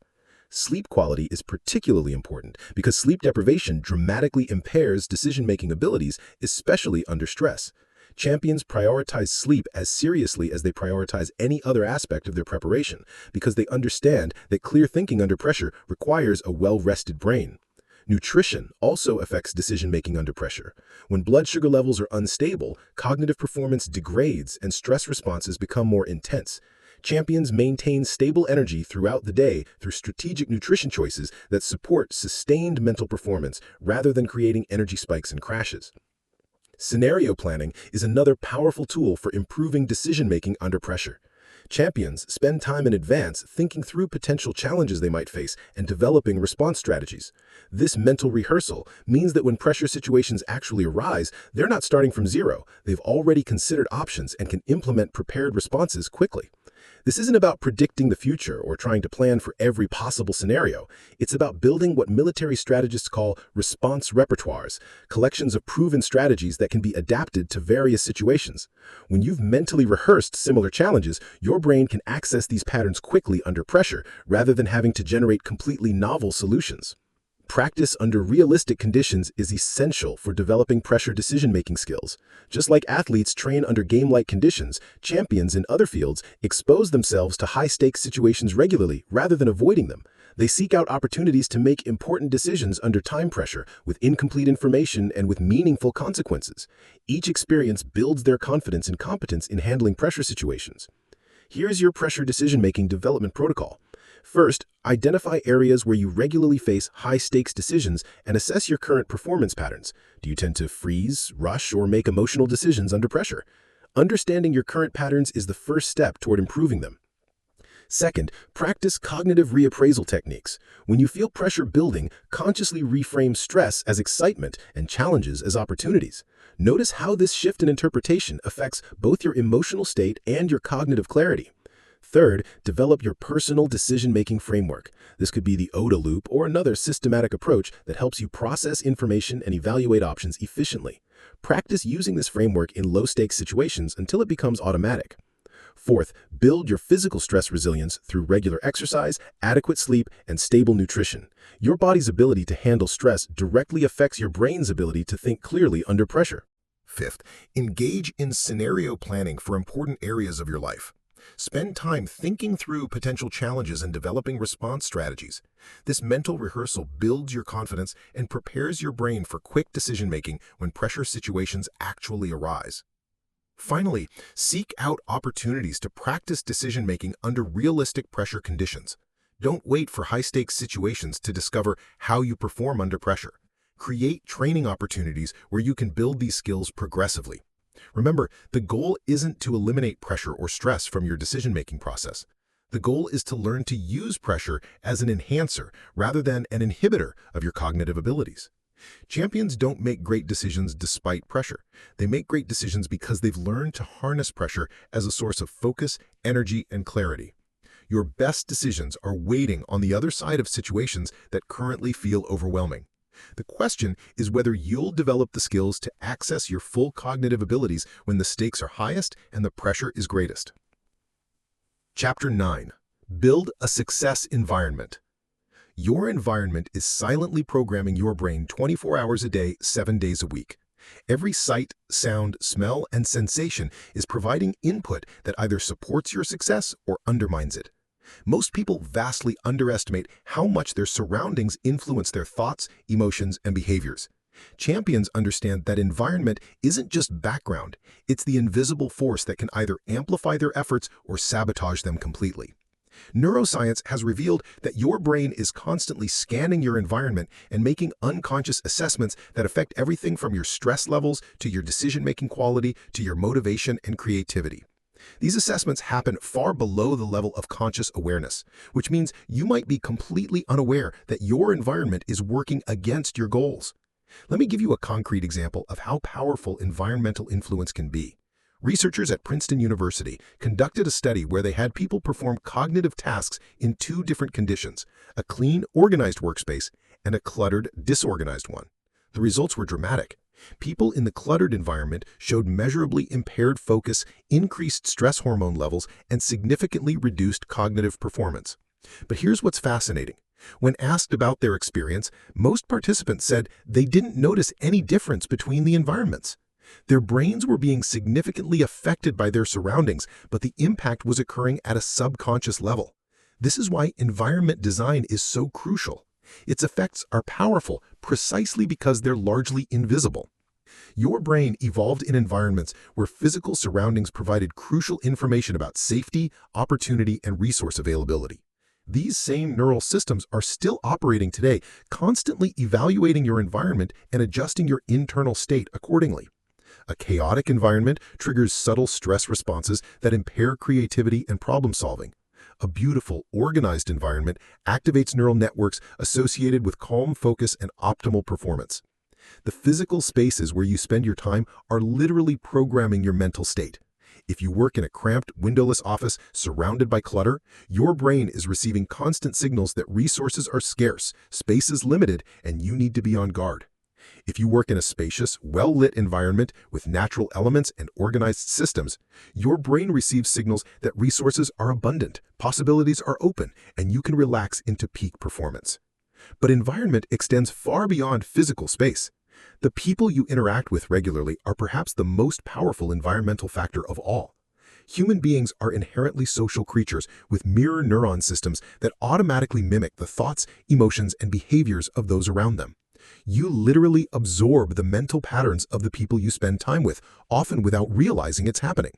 Sleep quality is particularly important because sleep deprivation dramatically impairs decision-making abilities, especially under stress. Champions prioritize sleep as seriously as they prioritize any other aspect of their preparation because they understand that clear thinking under pressure requires a well-rested brain. Nutrition also affects decision-making under pressure. When blood sugar levels are unstable, cognitive performance degrades and stress responses become more intense. Champions maintain stable energy throughout the day through strategic nutrition choices that support sustained mental performance rather than creating energy spikes and crashes. Scenario planning is another powerful tool for improving decision-making under pressure. Champions spend time in advance thinking through potential challenges they might face and developing response strategies. This mental rehearsal means that when pressure situations actually arise, they're not starting from zero. They've already considered options and can implement prepared responses quickly. This isn't about predicting the future or trying to plan for every possible scenario. It's about building what military strategists call response repertoires, collections of proven strategies that can be adapted to various situations. When you've mentally rehearsed similar challenges, your brain can access these patterns quickly under pressure rather than having to generate completely novel solutions. Practice under realistic conditions is essential for developing pressure decision-making skills. Just like athletes train under game-like conditions, champions in other fields expose themselves to high-stakes situations regularly rather than avoiding them. They seek out opportunities to make important decisions under time pressure, with incomplete information and with meaningful consequences. Each experience builds their confidence and competence in handling pressure situations. Here's your pressure decision-making development protocol. First, identify areas where you regularly face high-stakes decisions and assess your current performance patterns. Do you tend to freeze, rush, or make emotional decisions under pressure? Understanding your current patterns is the first step toward improving them. Second, practice cognitive reappraisal techniques. When you feel pressure building, consciously reframe stress as excitement and challenges as opportunities. Notice how this shift in interpretation affects both your emotional state and your cognitive clarity. Third, develop your personal decision-making framework. This could be the OODA loop or another systematic approach that helps you process information and evaluate options efficiently. Practice using this framework in low-stakes situations until it becomes automatic. Fourth, build your physical stress resilience through regular exercise, adequate sleep, and stable nutrition. Your body's ability to handle stress directly affects your brain's ability to think clearly under pressure. Fifth, engage in scenario planning for important areas of your life. Spend time thinking through potential challenges and developing response strategies. This mental rehearsal builds your confidence and prepares your brain for quick decision-making when pressure situations actually arise. Finally, seek out opportunities to practice decision-making under realistic pressure conditions. Don't wait for high-stakes situations to discover how you perform under pressure. Create training opportunities where you can build these skills progressively. Remember, the goal isn't to eliminate pressure or stress from your decision-making process. The goal is to learn to use pressure as an enhancer rather than an inhibitor of your cognitive abilities. Champions don't make great decisions despite pressure. They make great decisions because they've learned to harness pressure as a source of focus, energy, and clarity. Your best decisions are waiting on the other side of situations that currently feel overwhelming. The question is whether you'll develop the skills to access your full cognitive abilities when the stakes are highest and the pressure is greatest. Chapter 9. Build a success environment. Your environment is silently programming your brain 24 hours a day, 7 days a week. Every sight, sound, smell, and sensation is providing input that either supports your success or undermines it. Most people vastly underestimate how much their surroundings influence their thoughts, emotions, and behaviors. Champions understand that environment isn't just background, it's the invisible force that can either amplify their efforts or sabotage them completely. Neuroscience has revealed that your brain is constantly scanning your environment and making unconscious assessments that affect everything from your stress levels to your decision-making quality to your motivation and creativity. These assessments happen far below the level of conscious awareness, which means you might be completely unaware that your environment is working against your goals. Let me give you a concrete example of how powerful environmental influence can be. Researchers at Princeton University conducted a study where they had people perform cognitive tasks in 2 different conditions, a clean, organized workspace and a cluttered, disorganized one. The results were dramatic. People in the cluttered environment showed measurably impaired focus, increased stress hormone levels, and significantly reduced cognitive performance. But here's what's fascinating. When asked about their experience, most participants said they didn't notice any difference between the environments. Their brains were being significantly affected by their surroundings, but the impact was occurring at a subconscious level. This is why environment design is so crucial. Its effects are powerful precisely because they're largely invisible. Your brain evolved in environments where physical surroundings provided crucial information about safety, opportunity, and resource availability. These same neural systems are still operating today, constantly evaluating your environment and adjusting your internal state accordingly. A chaotic environment triggers subtle stress responses that impair creativity and problem solving. A beautiful, organized environment activates neural networks associated with calm focus and optimal performance. The physical spaces where you spend your time are literally programming your mental state. If you work in a cramped, windowless office surrounded by clutter, your brain is receiving constant signals that resources are scarce, space is limited, and you need to be on guard. If you work in a spacious, well-lit environment with natural elements and organized systems, your brain receives signals that resources are abundant, possibilities are open, and you can relax into peak performance. But environment extends far beyond physical space. The people you interact with regularly are perhaps the most powerful environmental factor of all. Human beings are inherently social creatures with mirror neuron systems that automatically mimic the thoughts, emotions, and behaviors of those around them. You literally absorb the mental patterns of the people you spend time with, often without realizing it's happening.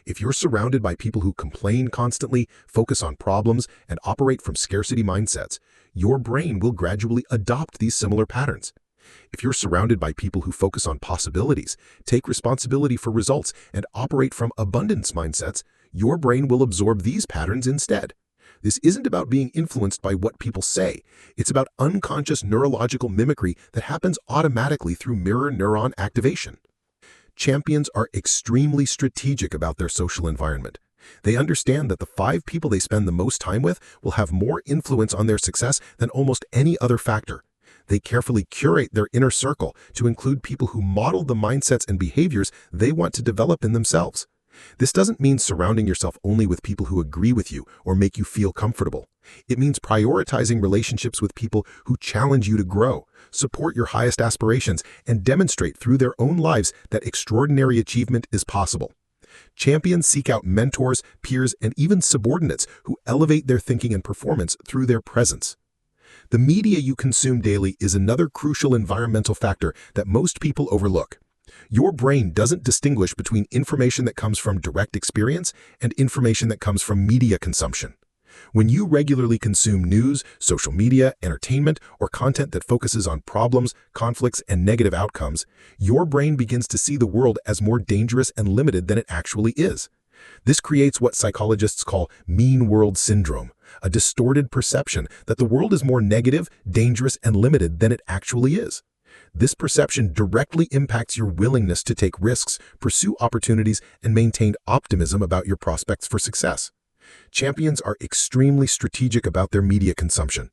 If you're surrounded by people who complain constantly, focus on problems, and operate from scarcity mindsets, your brain will gradually adopt these similar patterns. If you're surrounded by people who focus on possibilities, take responsibility for results, and operate from abundance mindsets, your brain will absorb these patterns instead. This isn't about being influenced by what people say. It's about unconscious neurological mimicry that happens automatically through mirror neuron activation. Champions are extremely strategic about their social environment. They understand that the 5 people they spend the most time with will have more influence on their success than almost any other factor. They carefully curate their inner circle to include people who model the mindsets and behaviors they want to develop in themselves. This doesn't mean surrounding yourself only with people who agree with you or make you feel comfortable. It means prioritizing relationships with people who challenge you to grow, support your highest aspirations, and demonstrate through their own lives that extraordinary achievement is possible. Champions seek out mentors, peers, and even subordinates who elevate their thinking and performance through their presence. The media you consume daily is another crucial environmental factor that most people overlook. Your brain doesn't distinguish between information that comes from direct experience and information that comes from media consumption. When you regularly consume news, social media, entertainment, or content that focuses on problems, conflicts, and negative outcomes, your brain begins to see the world as more dangerous and limited than it actually is. This creates what psychologists call mean world syndrome, a distorted perception that the world is more negative, dangerous, and limited than it actually is. This perception directly impacts your willingness to take risks, pursue opportunities, and maintain optimism about your prospects for success. Champions are extremely strategic about their media consumption.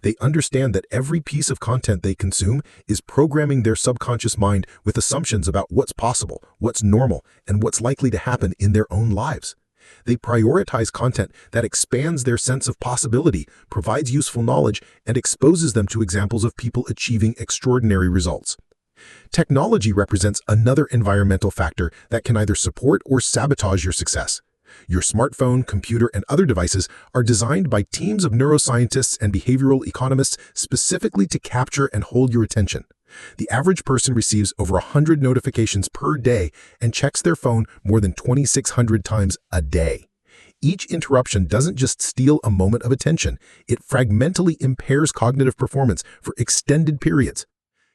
They understand that every piece of content they consume is programming their subconscious mind with assumptions about what's possible, what's normal, and what's likely to happen in their own lives. They prioritize content that expands their sense of possibility, provides useful knowledge, and exposes them to examples of people achieving extraordinary results. Technology represents another environmental factor that can either support or sabotage your success. Your smartphone, computer, and other devices are designed by teams of neuroscientists and behavioral economists specifically to capture and hold your attention. The average person receives over 100 notifications per day and checks their phone more than 2,600 times a day. Each interruption doesn't just steal a moment of attention, it fragmentally impairs cognitive performance for extended periods.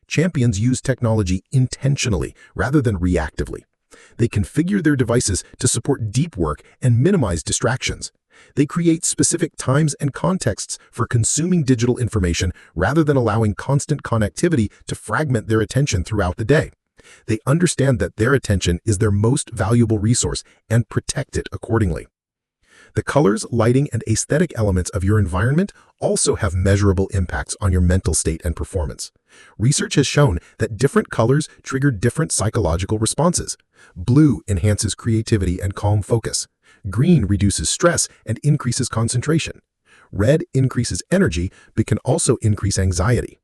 Champions use technology intentionally rather than reactively. They configure their devices to support deep work and minimize distractions. They create specific times and contexts for consuming digital information rather than allowing constant connectivity to fragment their attention throughout the day. They understand that their attention is their most valuable resource and protect it accordingly. The colors, lighting, and aesthetic elements of your environment also have measurable impacts on your mental state and performance. Research has shown that different colors trigger different psychological responses. Blue enhances creativity and calm focus. Green reduces stress and increases concentration. Red increases energy but can also increase anxiety.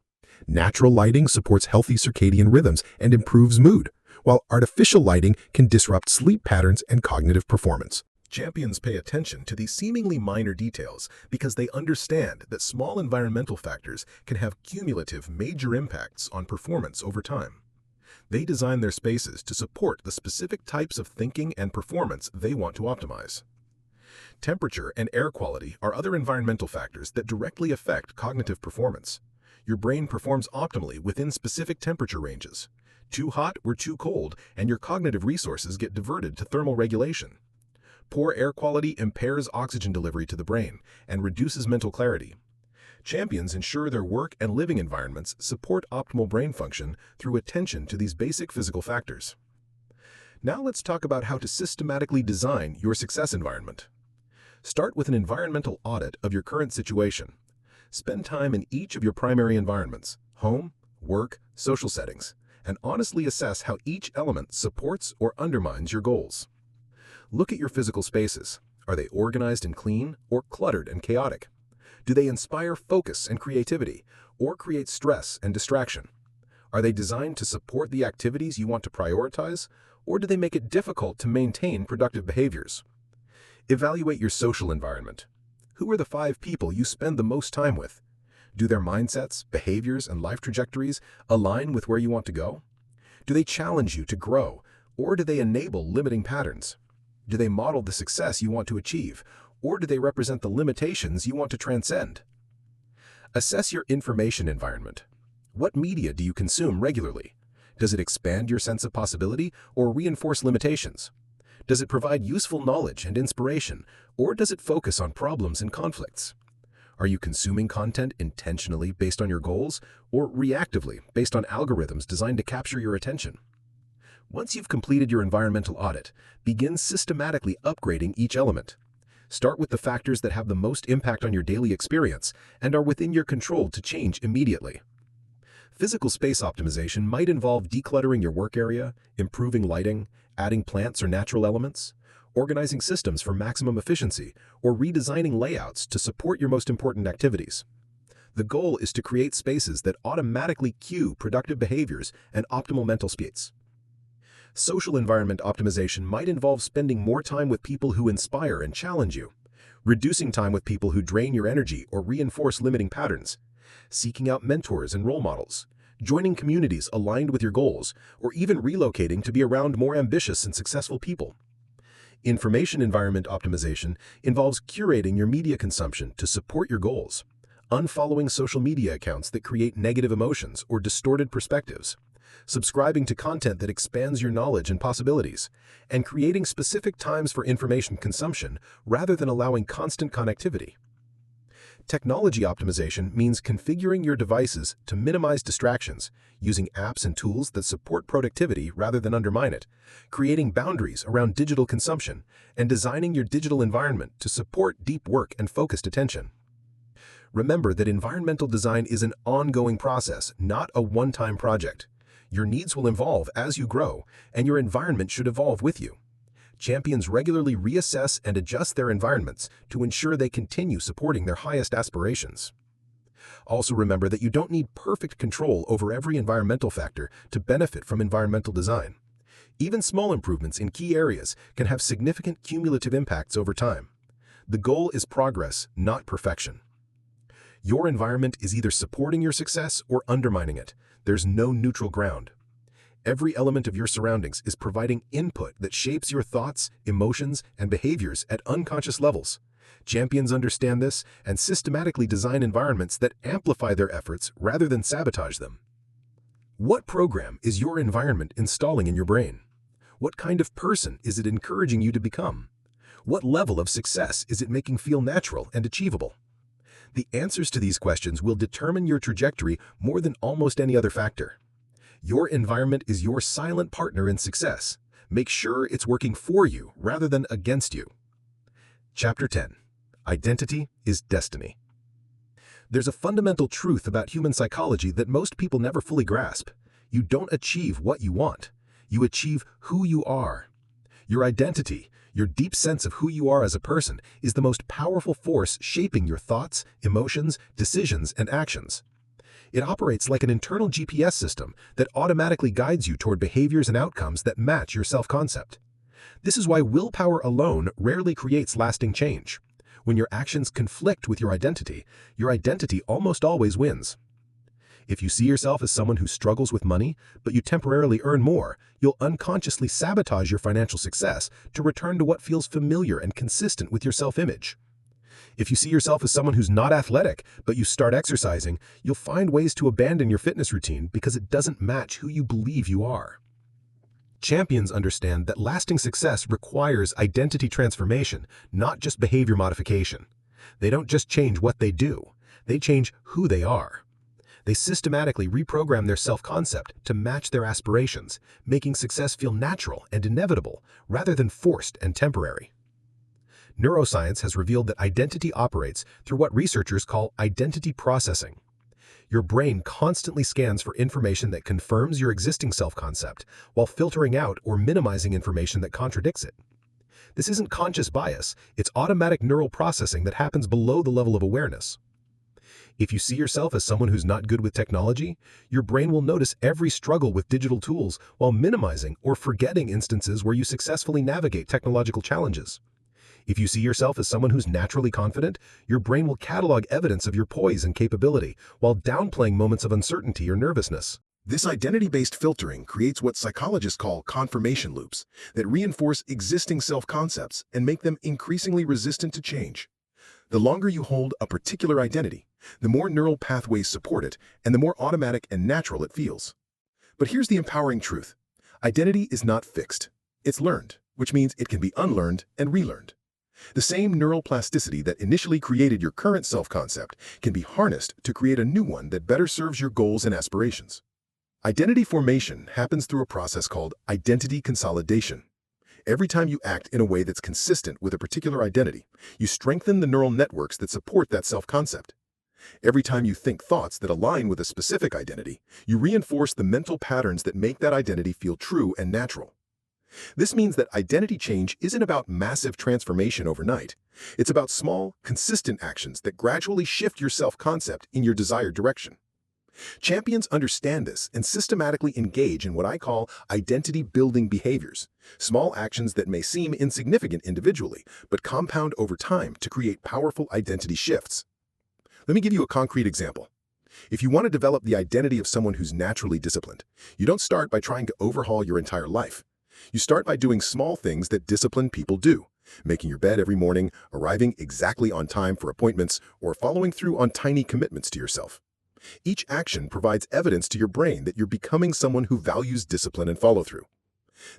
Natural lighting supports healthy circadian rhythms and improves mood, while artificial lighting can disrupt sleep patterns and cognitive performance. Champions pay attention to these seemingly minor details because they understand that small environmental factors can have cumulative major impacts on performance over time. They design their spaces to support the specific types of thinking and performance they want to optimize. Temperature and air quality are other environmental factors that directly affect cognitive performance. Your brain performs optimally within specific temperature ranges. Too hot or too cold, and your cognitive resources get diverted to thermal regulation. Poor air quality impairs oxygen delivery to the brain and reduces mental clarity. Champions ensure their work and living environments support optimal brain function through attention to these basic physical factors. Now let's talk about how to systematically design your success environment. Start with an environmental audit of your current situation. Spend time in each of your primary environments, home, work, social settings, and honestly assess how each element supports or undermines your goals. Look at your physical spaces. Are they organized and clean, or cluttered and chaotic? Do they inspire focus and creativity, or create stress and distraction? Are they designed to support the activities you want to prioritize, or do they make it difficult to maintain productive behaviors? Evaluate your social environment. Who are the 5 people you spend the most time with? Do their mindsets, behaviors, and life trajectories align with where you want to go? Do they challenge you to grow, or do they enable limiting patterns? Do they model the success you want to achieve, or do they represent the limitations you want to transcend? Assess your information environment. What media do you consume regularly? Does it expand your sense of possibility or reinforce limitations? Does it provide useful knowledge and inspiration, or does it focus on problems and conflicts? Are you consuming content intentionally based on your goals, or reactively based on algorithms designed to capture your attention? Once you've completed your environmental audit, begin systematically upgrading each element. Start with the factors that have the most impact on your daily experience and are within your control to change immediately. Physical space optimization might involve decluttering your work area, improving lighting, adding plants or natural elements, organizing systems for maximum efficiency, or redesigning layouts to support your most important activities. The goal is to create spaces that automatically cue productive behaviors and optimal mental states. Social environment optimization might involve spending more time with people who inspire and challenge you, reducing time with people who drain your energy or reinforce limiting patterns, seeking out mentors and role models, joining communities aligned with your goals, or even relocating to be around more ambitious and successful people. Information environment optimization involves curating your media consumption to support your goals, unfollowing social media accounts that create negative emotions or distorted perspectives, subscribing to content that expands your knowledge and possibilities, and creating specific times for information consumption rather than allowing constant connectivity. Technology optimization means configuring your devices to minimize distractions, using apps and tools that support productivity rather than undermine it, creating boundaries around digital consumption, and designing your digital environment to support deep work and focused attention. Remember that environmental design is an ongoing process, not a one-time project. Your needs will evolve as you grow, and your environment should evolve with you. Champions regularly reassess and adjust their environments to ensure they continue supporting their highest aspirations. Also remember that you don't need perfect control over every environmental factor to benefit from environmental design. Even small improvements in key areas can have significant cumulative impacts over time. The goal is progress, not perfection. Your environment is either supporting your success or undermining it. There's no neutral ground. Every element of your surroundings is providing input that shapes your thoughts, emotions, and behaviors at unconscious levels. Champions understand this and systematically design environments that amplify their efforts rather than sabotage them. What program is your environment installing in your brain? What kind of person is it encouraging you to become? What level of success is it making feel natural and achievable? The answers to these questions will determine your trajectory more than almost any other factor. Your environment is your silent partner in success. Make sure it's working for you rather than against you. Chapter 10. Identity is Destiny. There's a fundamental truth about human psychology that most people never fully grasp. You don't achieve what you want. You achieve who you are. Your identity, your deep sense of who you are as a person, is the most powerful force shaping your thoughts, emotions, decisions, and actions. It operates like an internal GPS system that automatically guides you toward behaviors and outcomes that match your self-concept. This is why willpower alone rarely creates lasting change. When your actions conflict with your identity almost always wins. If you see yourself as someone who struggles with money, but you temporarily earn more, you'll unconsciously sabotage your financial success to return to what feels familiar and consistent with your self-image. If you see yourself as someone who's not athletic, but you start exercising, you'll find ways to abandon your fitness routine because it doesn't match who you believe you are. Champions understand that lasting success requires identity transformation, not just behavior modification. They don't just change what they do, they change who they are. They systematically reprogram their self-concept to match their aspirations, making success feel natural and inevitable rather than forced and temporary. Neuroscience has revealed that identity operates through what researchers call identity processing. Your brain constantly scans for information that confirms your existing self-concept while filtering out or minimizing information that contradicts it. This isn't conscious bias, it's automatic neural processing that happens below the level of awareness. If you see yourself as someone who's not good with technology, your brain will notice every struggle with digital tools while minimizing or forgetting instances where you successfully navigate technological challenges. If you see yourself as someone who's naturally confident, your brain will catalog evidence of your poise and capability while downplaying moments of uncertainty or nervousness. This identity-based filtering creates what psychologists call confirmation loops that reinforce existing self-concepts and make them increasingly resistant to change. The longer you hold a particular identity, the more neural pathways support it and the more automatic and natural it feels. But here's the empowering truth. Identity is not fixed. It's learned, which means it can be unlearned and relearned. The same neural plasticity that initially created your current self-concept can be harnessed to create a new one that better serves your goals and aspirations. Identity formation happens through a process called identity consolidation. Every time you act in a way that's consistent with a particular identity, you strengthen the neural networks that support that self-concept. Every time you think thoughts that align with a specific identity, you reinforce the mental patterns that make that identity feel true and natural. This means that identity change isn't about massive transformation overnight. It's about small, consistent actions that gradually shift your self-concept in your desired direction. Champions understand this and systematically engage in what I call identity-building behaviors, small actions that may seem insignificant individually, but compound over time to create powerful identity shifts. Let me give you a concrete example. If you want to develop the identity of someone who's naturally disciplined, you don't start by trying to overhaul your entire life. You start by doing small things that disciplined people do, making your bed every morning, arriving exactly on time for appointments, or following through on tiny commitments to yourself. Each action provides evidence to your brain that you're becoming someone who values discipline and follow-through.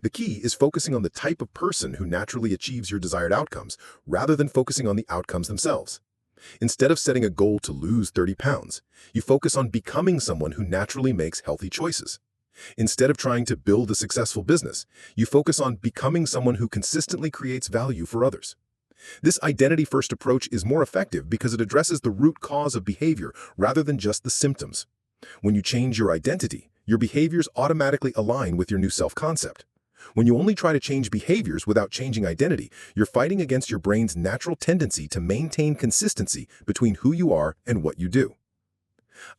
The key is focusing on the type of person who naturally achieves your desired outcomes, rather than focusing on the outcomes themselves. Instead of setting a goal to lose 30 pounds, you focus on becoming someone who naturally makes healthy choices. Instead of trying to build a successful business, you focus on becoming someone who consistently creates value for others. This identity-first approach is more effective because it addresses the root cause of behavior rather than just the symptoms. When you change your identity, your behaviors automatically align with your new self-concept. When you only try to change behaviors without changing identity, you're fighting against your brain's natural tendency to maintain consistency between who you are and what you do.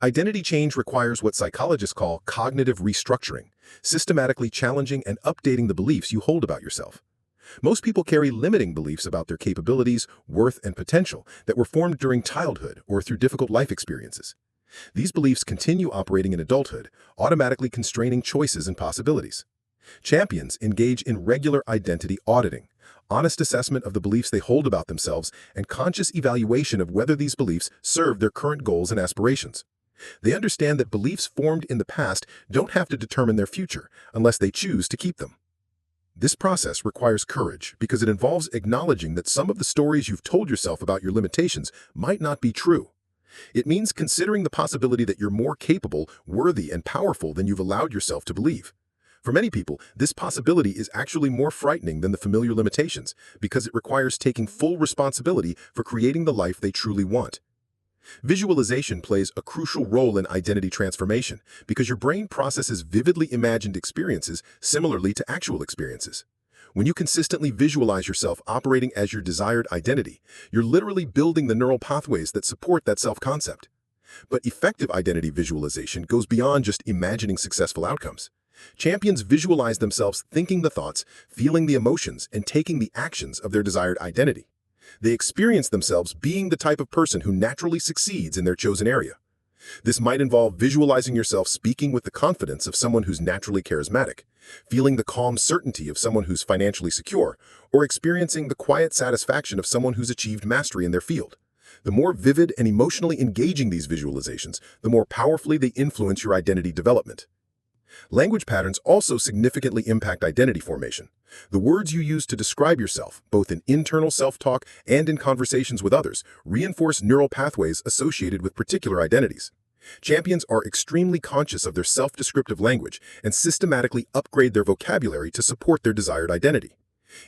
Identity change requires what psychologists call cognitive restructuring, systematically challenging and updating the beliefs you hold about yourself. Most people carry limiting beliefs about their capabilities, worth, and potential that were formed during childhood or through difficult life experiences. These beliefs continue operating in adulthood, automatically constraining choices and possibilities. Champions engage in regular identity auditing, honest assessment of the beliefs they hold about themselves, and conscious evaluation of whether these beliefs serve their current goals and aspirations. They understand that beliefs formed in the past don't have to determine their future unless they choose to keep them. This process requires courage because it involves acknowledging that some of the stories you've told yourself about your limitations might not be true. It means considering the possibility that you're more capable, worthy, and powerful than you've allowed yourself to believe. For many people, this possibility is actually more frightening than the familiar limitations because it requires taking full responsibility for creating the life they truly want. Visualization plays a crucial role in identity transformation because your brain processes vividly imagined experiences similarly to actual experiences. When you consistently visualize yourself operating as your desired identity, you're literally building the neural pathways that support that self-concept. But effective identity visualization goes beyond just imagining successful outcomes. Champions visualize themselves thinking the thoughts, feeling the emotions, and taking the actions of their desired identity. They experience themselves being the type of person who naturally succeeds in their chosen area. This might involve visualizing yourself speaking with the confidence of someone who's naturally charismatic, feeling the calm certainty of someone who's financially secure, or experiencing the quiet satisfaction of someone who's achieved mastery in their field. The more vivid and emotionally engaging these visualizations, the more powerfully they influence your identity development. Language patterns also significantly impact identity formation. The words you use to describe yourself, both in internal self-talk and in conversations with others, reinforce neural pathways associated with particular identities. Champions are extremely conscious of their self-descriptive language and systematically upgrade their vocabulary to support their desired identity.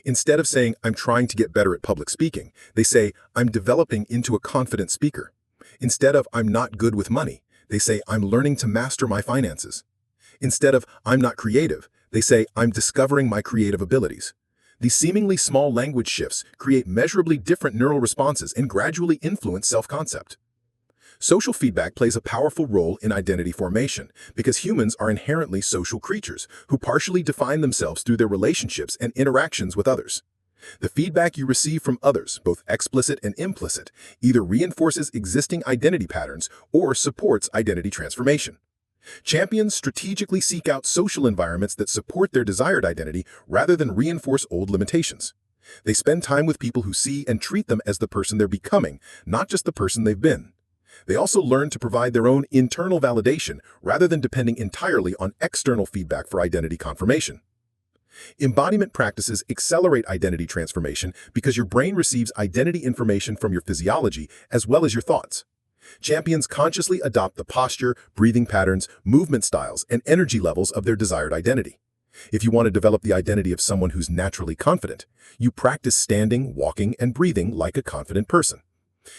Instead of saying, "I'm trying to get better at public speaking," they say, "I'm developing into a confident speaker." Instead of, "I'm not good with money," they say, "I'm learning to master my finances." Instead of, "I'm not creative," they say, "I'm discovering my creative abilities." These seemingly small language shifts create measurably different neural responses and gradually influence self-concept. Social feedback plays a powerful role in identity formation because humans are inherently social creatures who partially define themselves through their relationships and interactions with others. The feedback you receive from others, both explicit and implicit, either reinforces existing identity patterns or supports identity transformation. Champions strategically seek out social environments that support their desired identity rather than reinforce old limitations. They spend time with people who see and treat them as the person they're becoming, not just the person they've been. They also learn to provide their own internal validation rather than depending entirely on external feedback for identity confirmation. Embodiment practices accelerate identity transformation because your brain receives identity information from your physiology as well as your thoughts. Champions consciously adopt the posture, breathing patterns, movement styles, and energy levels of their desired identity. If you want to develop the identity of someone who's naturally confident, you practice standing, walking, and breathing like a confident person.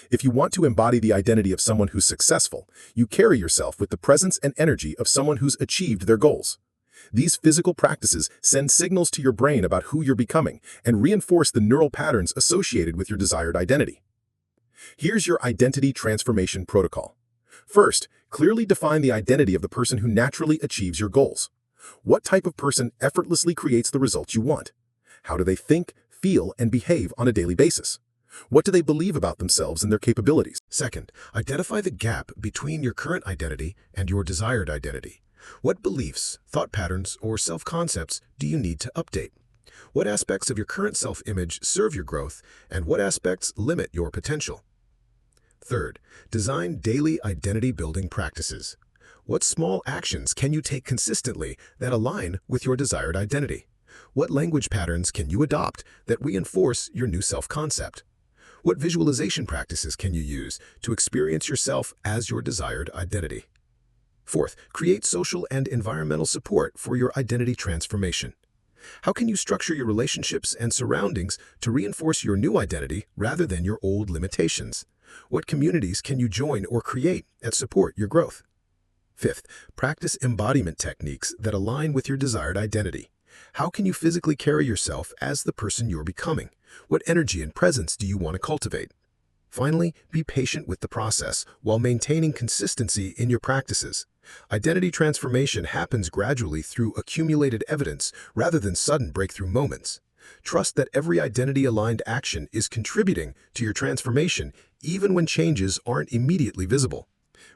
If you want to embody the identity of someone who's successful, you carry yourself with the presence and energy of someone who's achieved their goals. These physical practices send signals to your brain about who you're becoming and reinforce the neural patterns associated with your desired identity. Here's your identity transformation protocol. First, clearly define the identity of the person who naturally achieves your goals. What type of person effortlessly creates the results you want? How do they think, feel, and behave on a daily basis? What do they believe about themselves and their capabilities? Second, identify the gap between your current identity and your desired identity. What beliefs, thought patterns, or self-concepts do you need to update? What aspects of your current self-image serve your growth, and what aspects limit your potential? Third, design daily identity-building practices. What small actions can you take consistently that align with your desired identity? What language patterns can you adopt that reinforce your new self-concept? What visualization practices can you use to experience yourself as your desired identity? Fourth, create social and environmental support for your identity transformation. How can you structure your relationships and surroundings to reinforce your new identity rather than your old limitations? What communities can you join or create that support your growth? Fifth, practice embodiment techniques that align with your desired identity. How can you physically carry yourself as the person you're becoming? What energy and presence do you want to cultivate? Finally, be patient with the process while maintaining consistency in your practices. Identity transformation happens gradually through accumulated evidence rather than sudden breakthrough moments. Trust that every identity-aligned action is contributing to your transformation even when changes aren't immediately visible.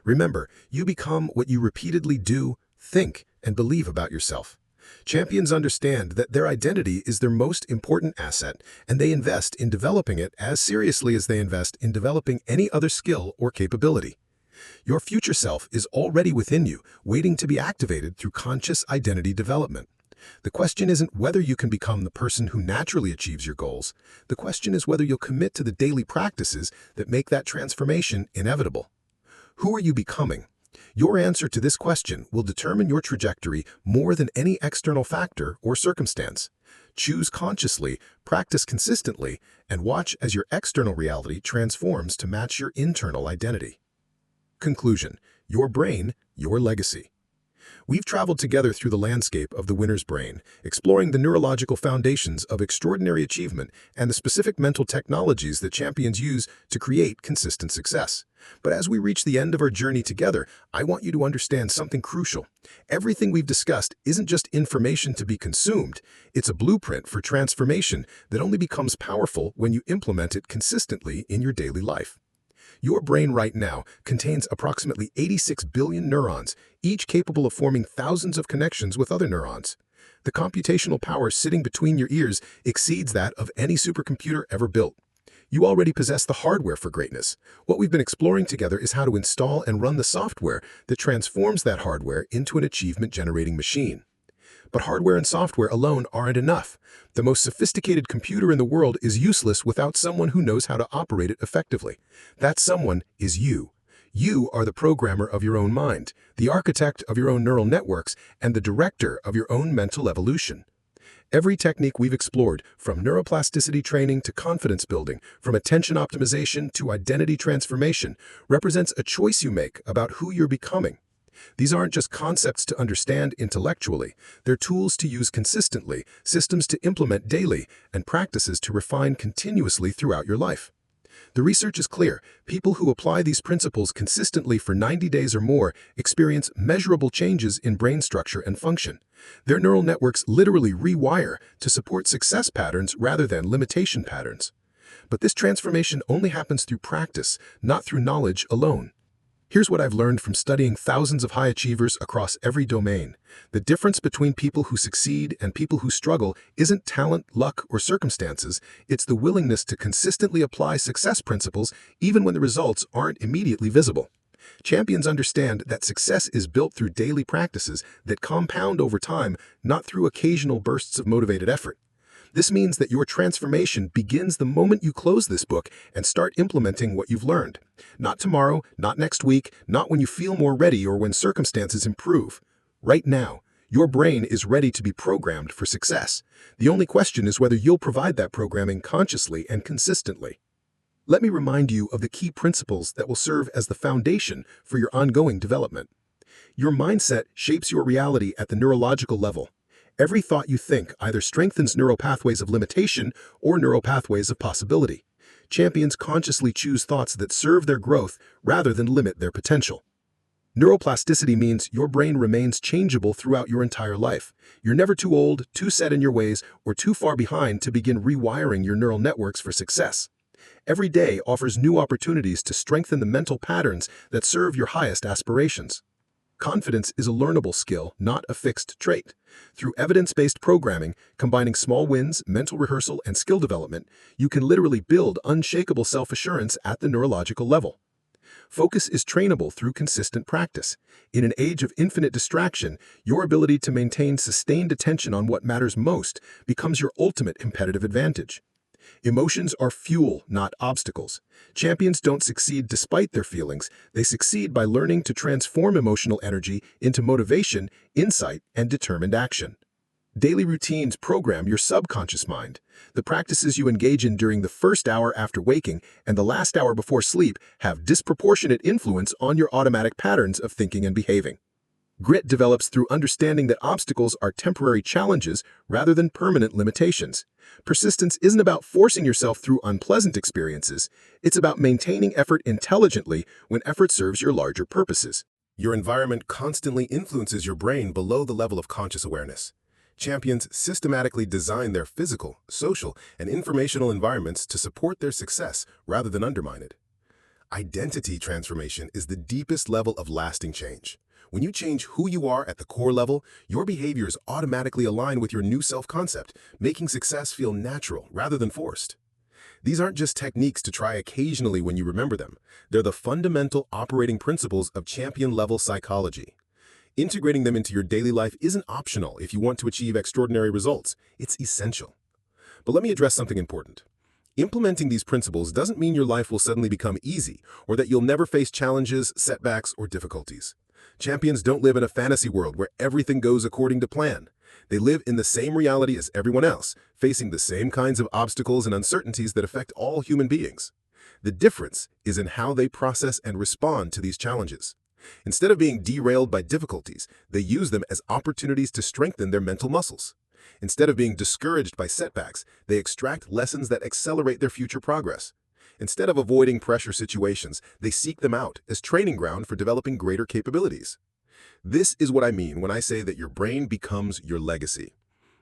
Remember, you become what you repeatedly do, think, and believe about yourself. Champions understand that their identity is their most important asset, and they invest in developing it as seriously as they invest in developing any other skill or capability. Your future self is already within you, waiting to be activated through conscious identity development. The question isn't whether you can become the person who naturally achieves your goals. The question is whether you'll commit to the daily practices that make that transformation inevitable. Who are you becoming? Your answer to this question will determine your trajectory more than any external factor or circumstance. Choose consciously, practice consistently, and watch as your external reality transforms to match your internal identity. Conclusion: your brain, your legacy. We've traveled together through the landscape of the winner's brain, exploring the neurological foundations of extraordinary achievement and the specific mental technologies that champions use to create consistent success. But as we reach the end of our journey together, I want you to understand something crucial. Everything we've discussed isn't just information to be consumed, it's a blueprint for transformation that only becomes powerful when you implement it consistently in your daily life. Your brain right now contains approximately 86 billion neurons, each capable of forming thousands of connections with other neurons. The computational power sitting between your ears exceeds that of any supercomputer ever built. You already possess the hardware for greatness. What we've been exploring together is how to install and run the software that transforms that hardware into an achievement-generating machine. But hardware and software alone aren't enough. The most sophisticated computer in the world is useless without someone who knows how to operate it effectively. That someone is you. You are the programmer of your own mind, the architect of your own neural networks, and the director of your own mental evolution. Every technique we've explored, from neuroplasticity training to confidence building, from attention optimization to identity transformation, represents a choice you make about who you're becoming. These aren't just concepts to understand intellectually, they're tools to use consistently, systems to implement daily, and practices to refine continuously throughout your life. The research is clear. People who apply these principles consistently for 90 days or more experience measurable changes in brain structure and function. Their neural networks literally rewire to support success patterns rather than limitation patterns. But this transformation only happens through practice, not through knowledge alone. Here's what I've learned from studying thousands of high achievers across every domain. The difference between people who succeed and people who struggle isn't talent, luck, or circumstances. It's the willingness to consistently apply success principles even when the results aren't immediately visible. Champions understand that success is built through daily practices that compound over time, not through occasional bursts of motivated effort. This means that your transformation begins the moment you close this book and start implementing what you've learned. Not tomorrow, not next week, not when you feel more ready or when circumstances improve. Right now, your brain is ready to be programmed for success. The only question is whether you'll provide that programming consciously and consistently. Let me remind you of the key principles that will serve as the foundation for your ongoing development. Your mindset shapes your reality at the neurological level. Every thought you think either strengthens neural pathways of limitation or neural pathways of possibility. Champions consciously choose thoughts that serve their growth rather than limit their potential. Neuroplasticity means your brain remains changeable throughout your entire life. You're never too old, too set in your ways, or too far behind to begin rewiring your neural networks for success. Every day offers new opportunities to strengthen the mental patterns that serve your highest aspirations. Confidence is a learnable skill, not a fixed trait. Through evidence-based programming, combining small wins, mental rehearsal, and skill development, you can literally build unshakable self-assurance at the neurological level. Focus is trainable through consistent practice. In an age of infinite distraction, your ability to maintain sustained attention on what matters most becomes your ultimate competitive advantage. Emotions are fuel, not obstacles. Champions don't succeed despite their feelings. They succeed by learning to transform emotional energy into motivation, insight, and determined action. Daily routines program your subconscious mind. The practices you engage in during the first hour after waking and the last hour before sleep have disproportionate influence on your automatic patterns of thinking and behaving. Grit develops through understanding that obstacles are temporary challenges rather than permanent limitations. Persistence isn't about forcing yourself through unpleasant experiences. It's about maintaining effort intelligently when effort serves your larger purposes. Your environment constantly influences your brain below the level of conscious awareness. Champions systematically design their physical, social, and informational environments to support their success rather than undermine it. Identity transformation is the deepest level of lasting change. When you change who you are at the core level, your behaviors automatically align with your new self-concept, making success feel natural rather than forced. These aren't just techniques to try occasionally when you remember them. They're the fundamental operating principles of champion-level psychology. Integrating them into your daily life isn't optional if you want to achieve extraordinary results. It's essential. But let me address something important. Implementing these principles doesn't mean your life will suddenly become easy or that you'll never face challenges, setbacks, or difficulties. Champions don't live in a fantasy world where everything goes according to plan. They live in the same reality as everyone else, facing the same kinds of obstacles and uncertainties that affect all human beings. The difference is in how they process and respond to these challenges. Instead of being derailed by difficulties, they use them as opportunities to strengthen their mental muscles. Instead of being discouraged by setbacks, they extract lessons that accelerate their future progress. Instead of avoiding pressure situations, they seek them out as training ground for developing greater capabilities. This is what I mean when I say that your brain becomes your legacy.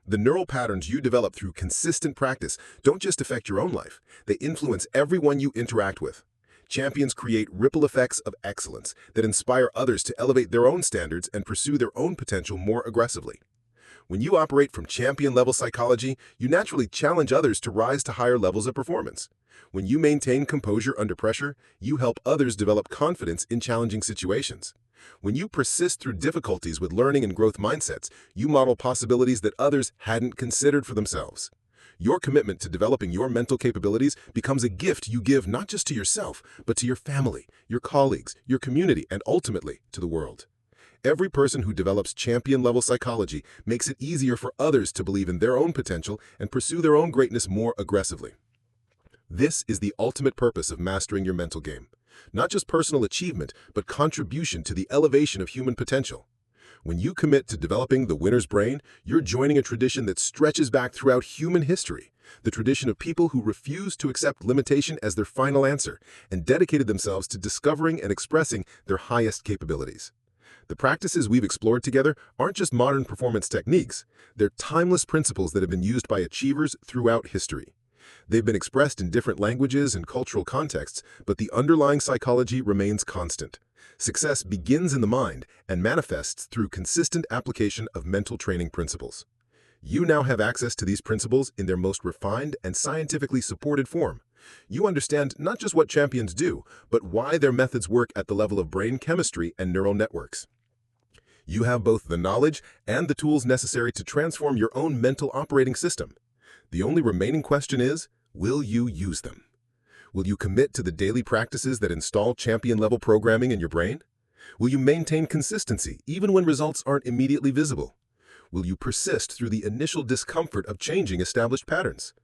The neural patterns you develop through consistent practice don't just affect your own life, they influence everyone you interact with. Champions create ripple effects of excellence that inspire others to elevate their own standards and pursue their own potential more aggressively. When you operate from champion-level psychology, you naturally challenge others to rise to higher levels of performance. When you maintain composure under pressure, you help others develop confidence in challenging situations. When you persist through difficulties with learning and growth mindsets, you model possibilities that others hadn't considered for themselves. Your commitment to developing your mental capabilities becomes a gift you give not just to yourself, but to your family, your colleagues, your community, and ultimately to the world. Every person who develops champion-level psychology makes it easier for others to believe in their own potential and pursue their own greatness more aggressively. This is the ultimate purpose of mastering your mental game. Not just personal achievement, but contribution to the elevation of human potential. When you commit to developing the winner's brain, you're joining a tradition that stretches back throughout human history, the tradition of people who refused to accept limitation as their final answer and dedicated themselves to discovering and expressing their highest capabilities. The practices we've explored together aren't just modern performance techniques, they're timeless principles that have been used by achievers throughout history. They've been expressed in different languages and cultural contexts, but the underlying psychology remains constant. Success begins in the mind and manifests through consistent application of mental training principles. You now have access to these principles in their most refined and scientifically supported form. You understand not just what champions do, but why their methods work at the level of brain chemistry and neural networks. You have both the knowledge and the tools necessary to transform your own mental operating system. The only remaining question is, will you use them? Will you commit to the daily practices that install champion-level programming in your brain? Will you maintain consistency even when results aren't immediately visible? Will you persist through the initial discomfort of changing established patterns?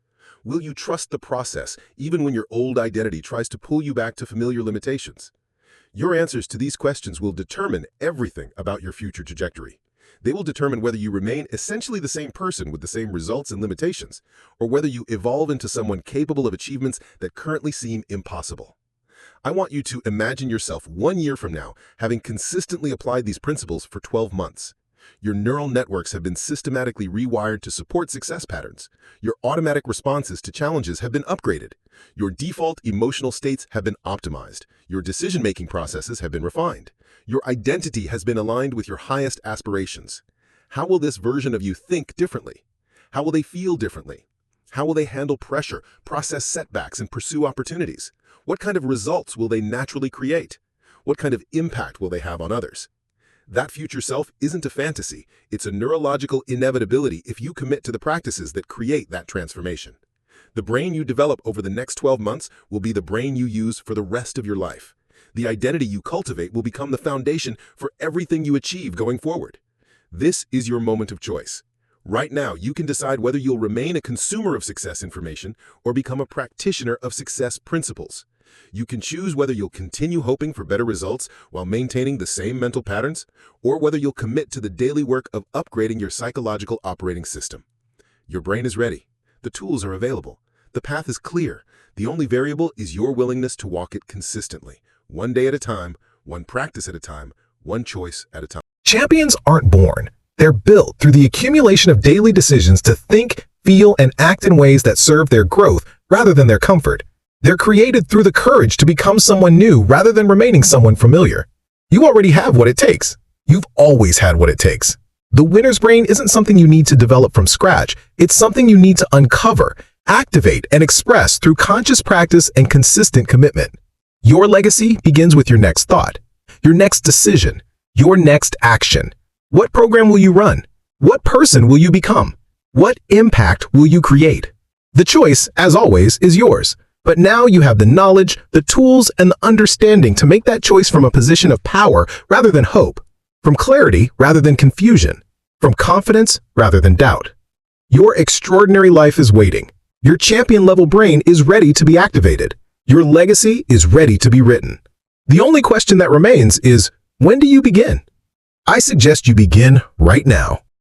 Will you trust the process even when your old identity tries to pull you back to familiar limitations? Your answers to these questions will determine everything about your future trajectory. They will determine whether you remain essentially the same person with the same results and limitations, or whether you evolve into someone capable of achievements that currently seem impossible. I want you to imagine yourself 1 year from now having consistently applied these principles for 12 months. Your neural networks have been systematically rewired to support success patterns. Your automatic responses to challenges have been upgraded. Your default emotional states have been optimized. Your decision-making processes have been refined. Your identity has been aligned with your highest aspirations. How will this version of you think differently? How will they feel differently? How will they handle pressure, process setbacks, and pursue opportunities? What kind of results will they naturally create? What kind of impact will they have on others? That future self isn't a fantasy, it's a neurological inevitability if you commit to the practices that create that transformation. The brain you develop over the next 12 months will be the brain you use for the rest of your life. The identity you cultivate will become the foundation for everything you achieve going forward. This is your moment of choice. Right now, you can decide whether you'll remain a consumer of success information or become a practitioner of success principles. You can choose whether you'll continue hoping for better results while maintaining the same mental patterns, or whether you'll commit to the daily work of upgrading your psychological operating system. Your brain is ready. The tools are available. The path is clear. The only variable is your willingness to walk it consistently, one day at a time, one practice at a time, one choice at a time. Champions aren't born. They're built through the accumulation of daily decisions to think, feel, and act in ways that serve their growth rather than their comfort. They're created through the courage to become someone new rather than remaining someone familiar. You already have what it takes. You've always had what it takes. The winner's brain isn't something you need to develop from scratch. It's something you need to uncover, activate, and express through conscious practice and consistent commitment. Your legacy begins with your next thought, your next decision, your next action. What program will you run? What person will you become? What impact will you create? The choice, as always, is yours. But now you have the knowledge, the tools, and the understanding to make that choice from a position of power rather than hope, from clarity rather than confusion, from confidence rather than doubt. Your extraordinary life is waiting. Your champion-level brain is ready to be activated. Your legacy is ready to be written. The only question that remains is, When do you begin? I suggest you begin right now.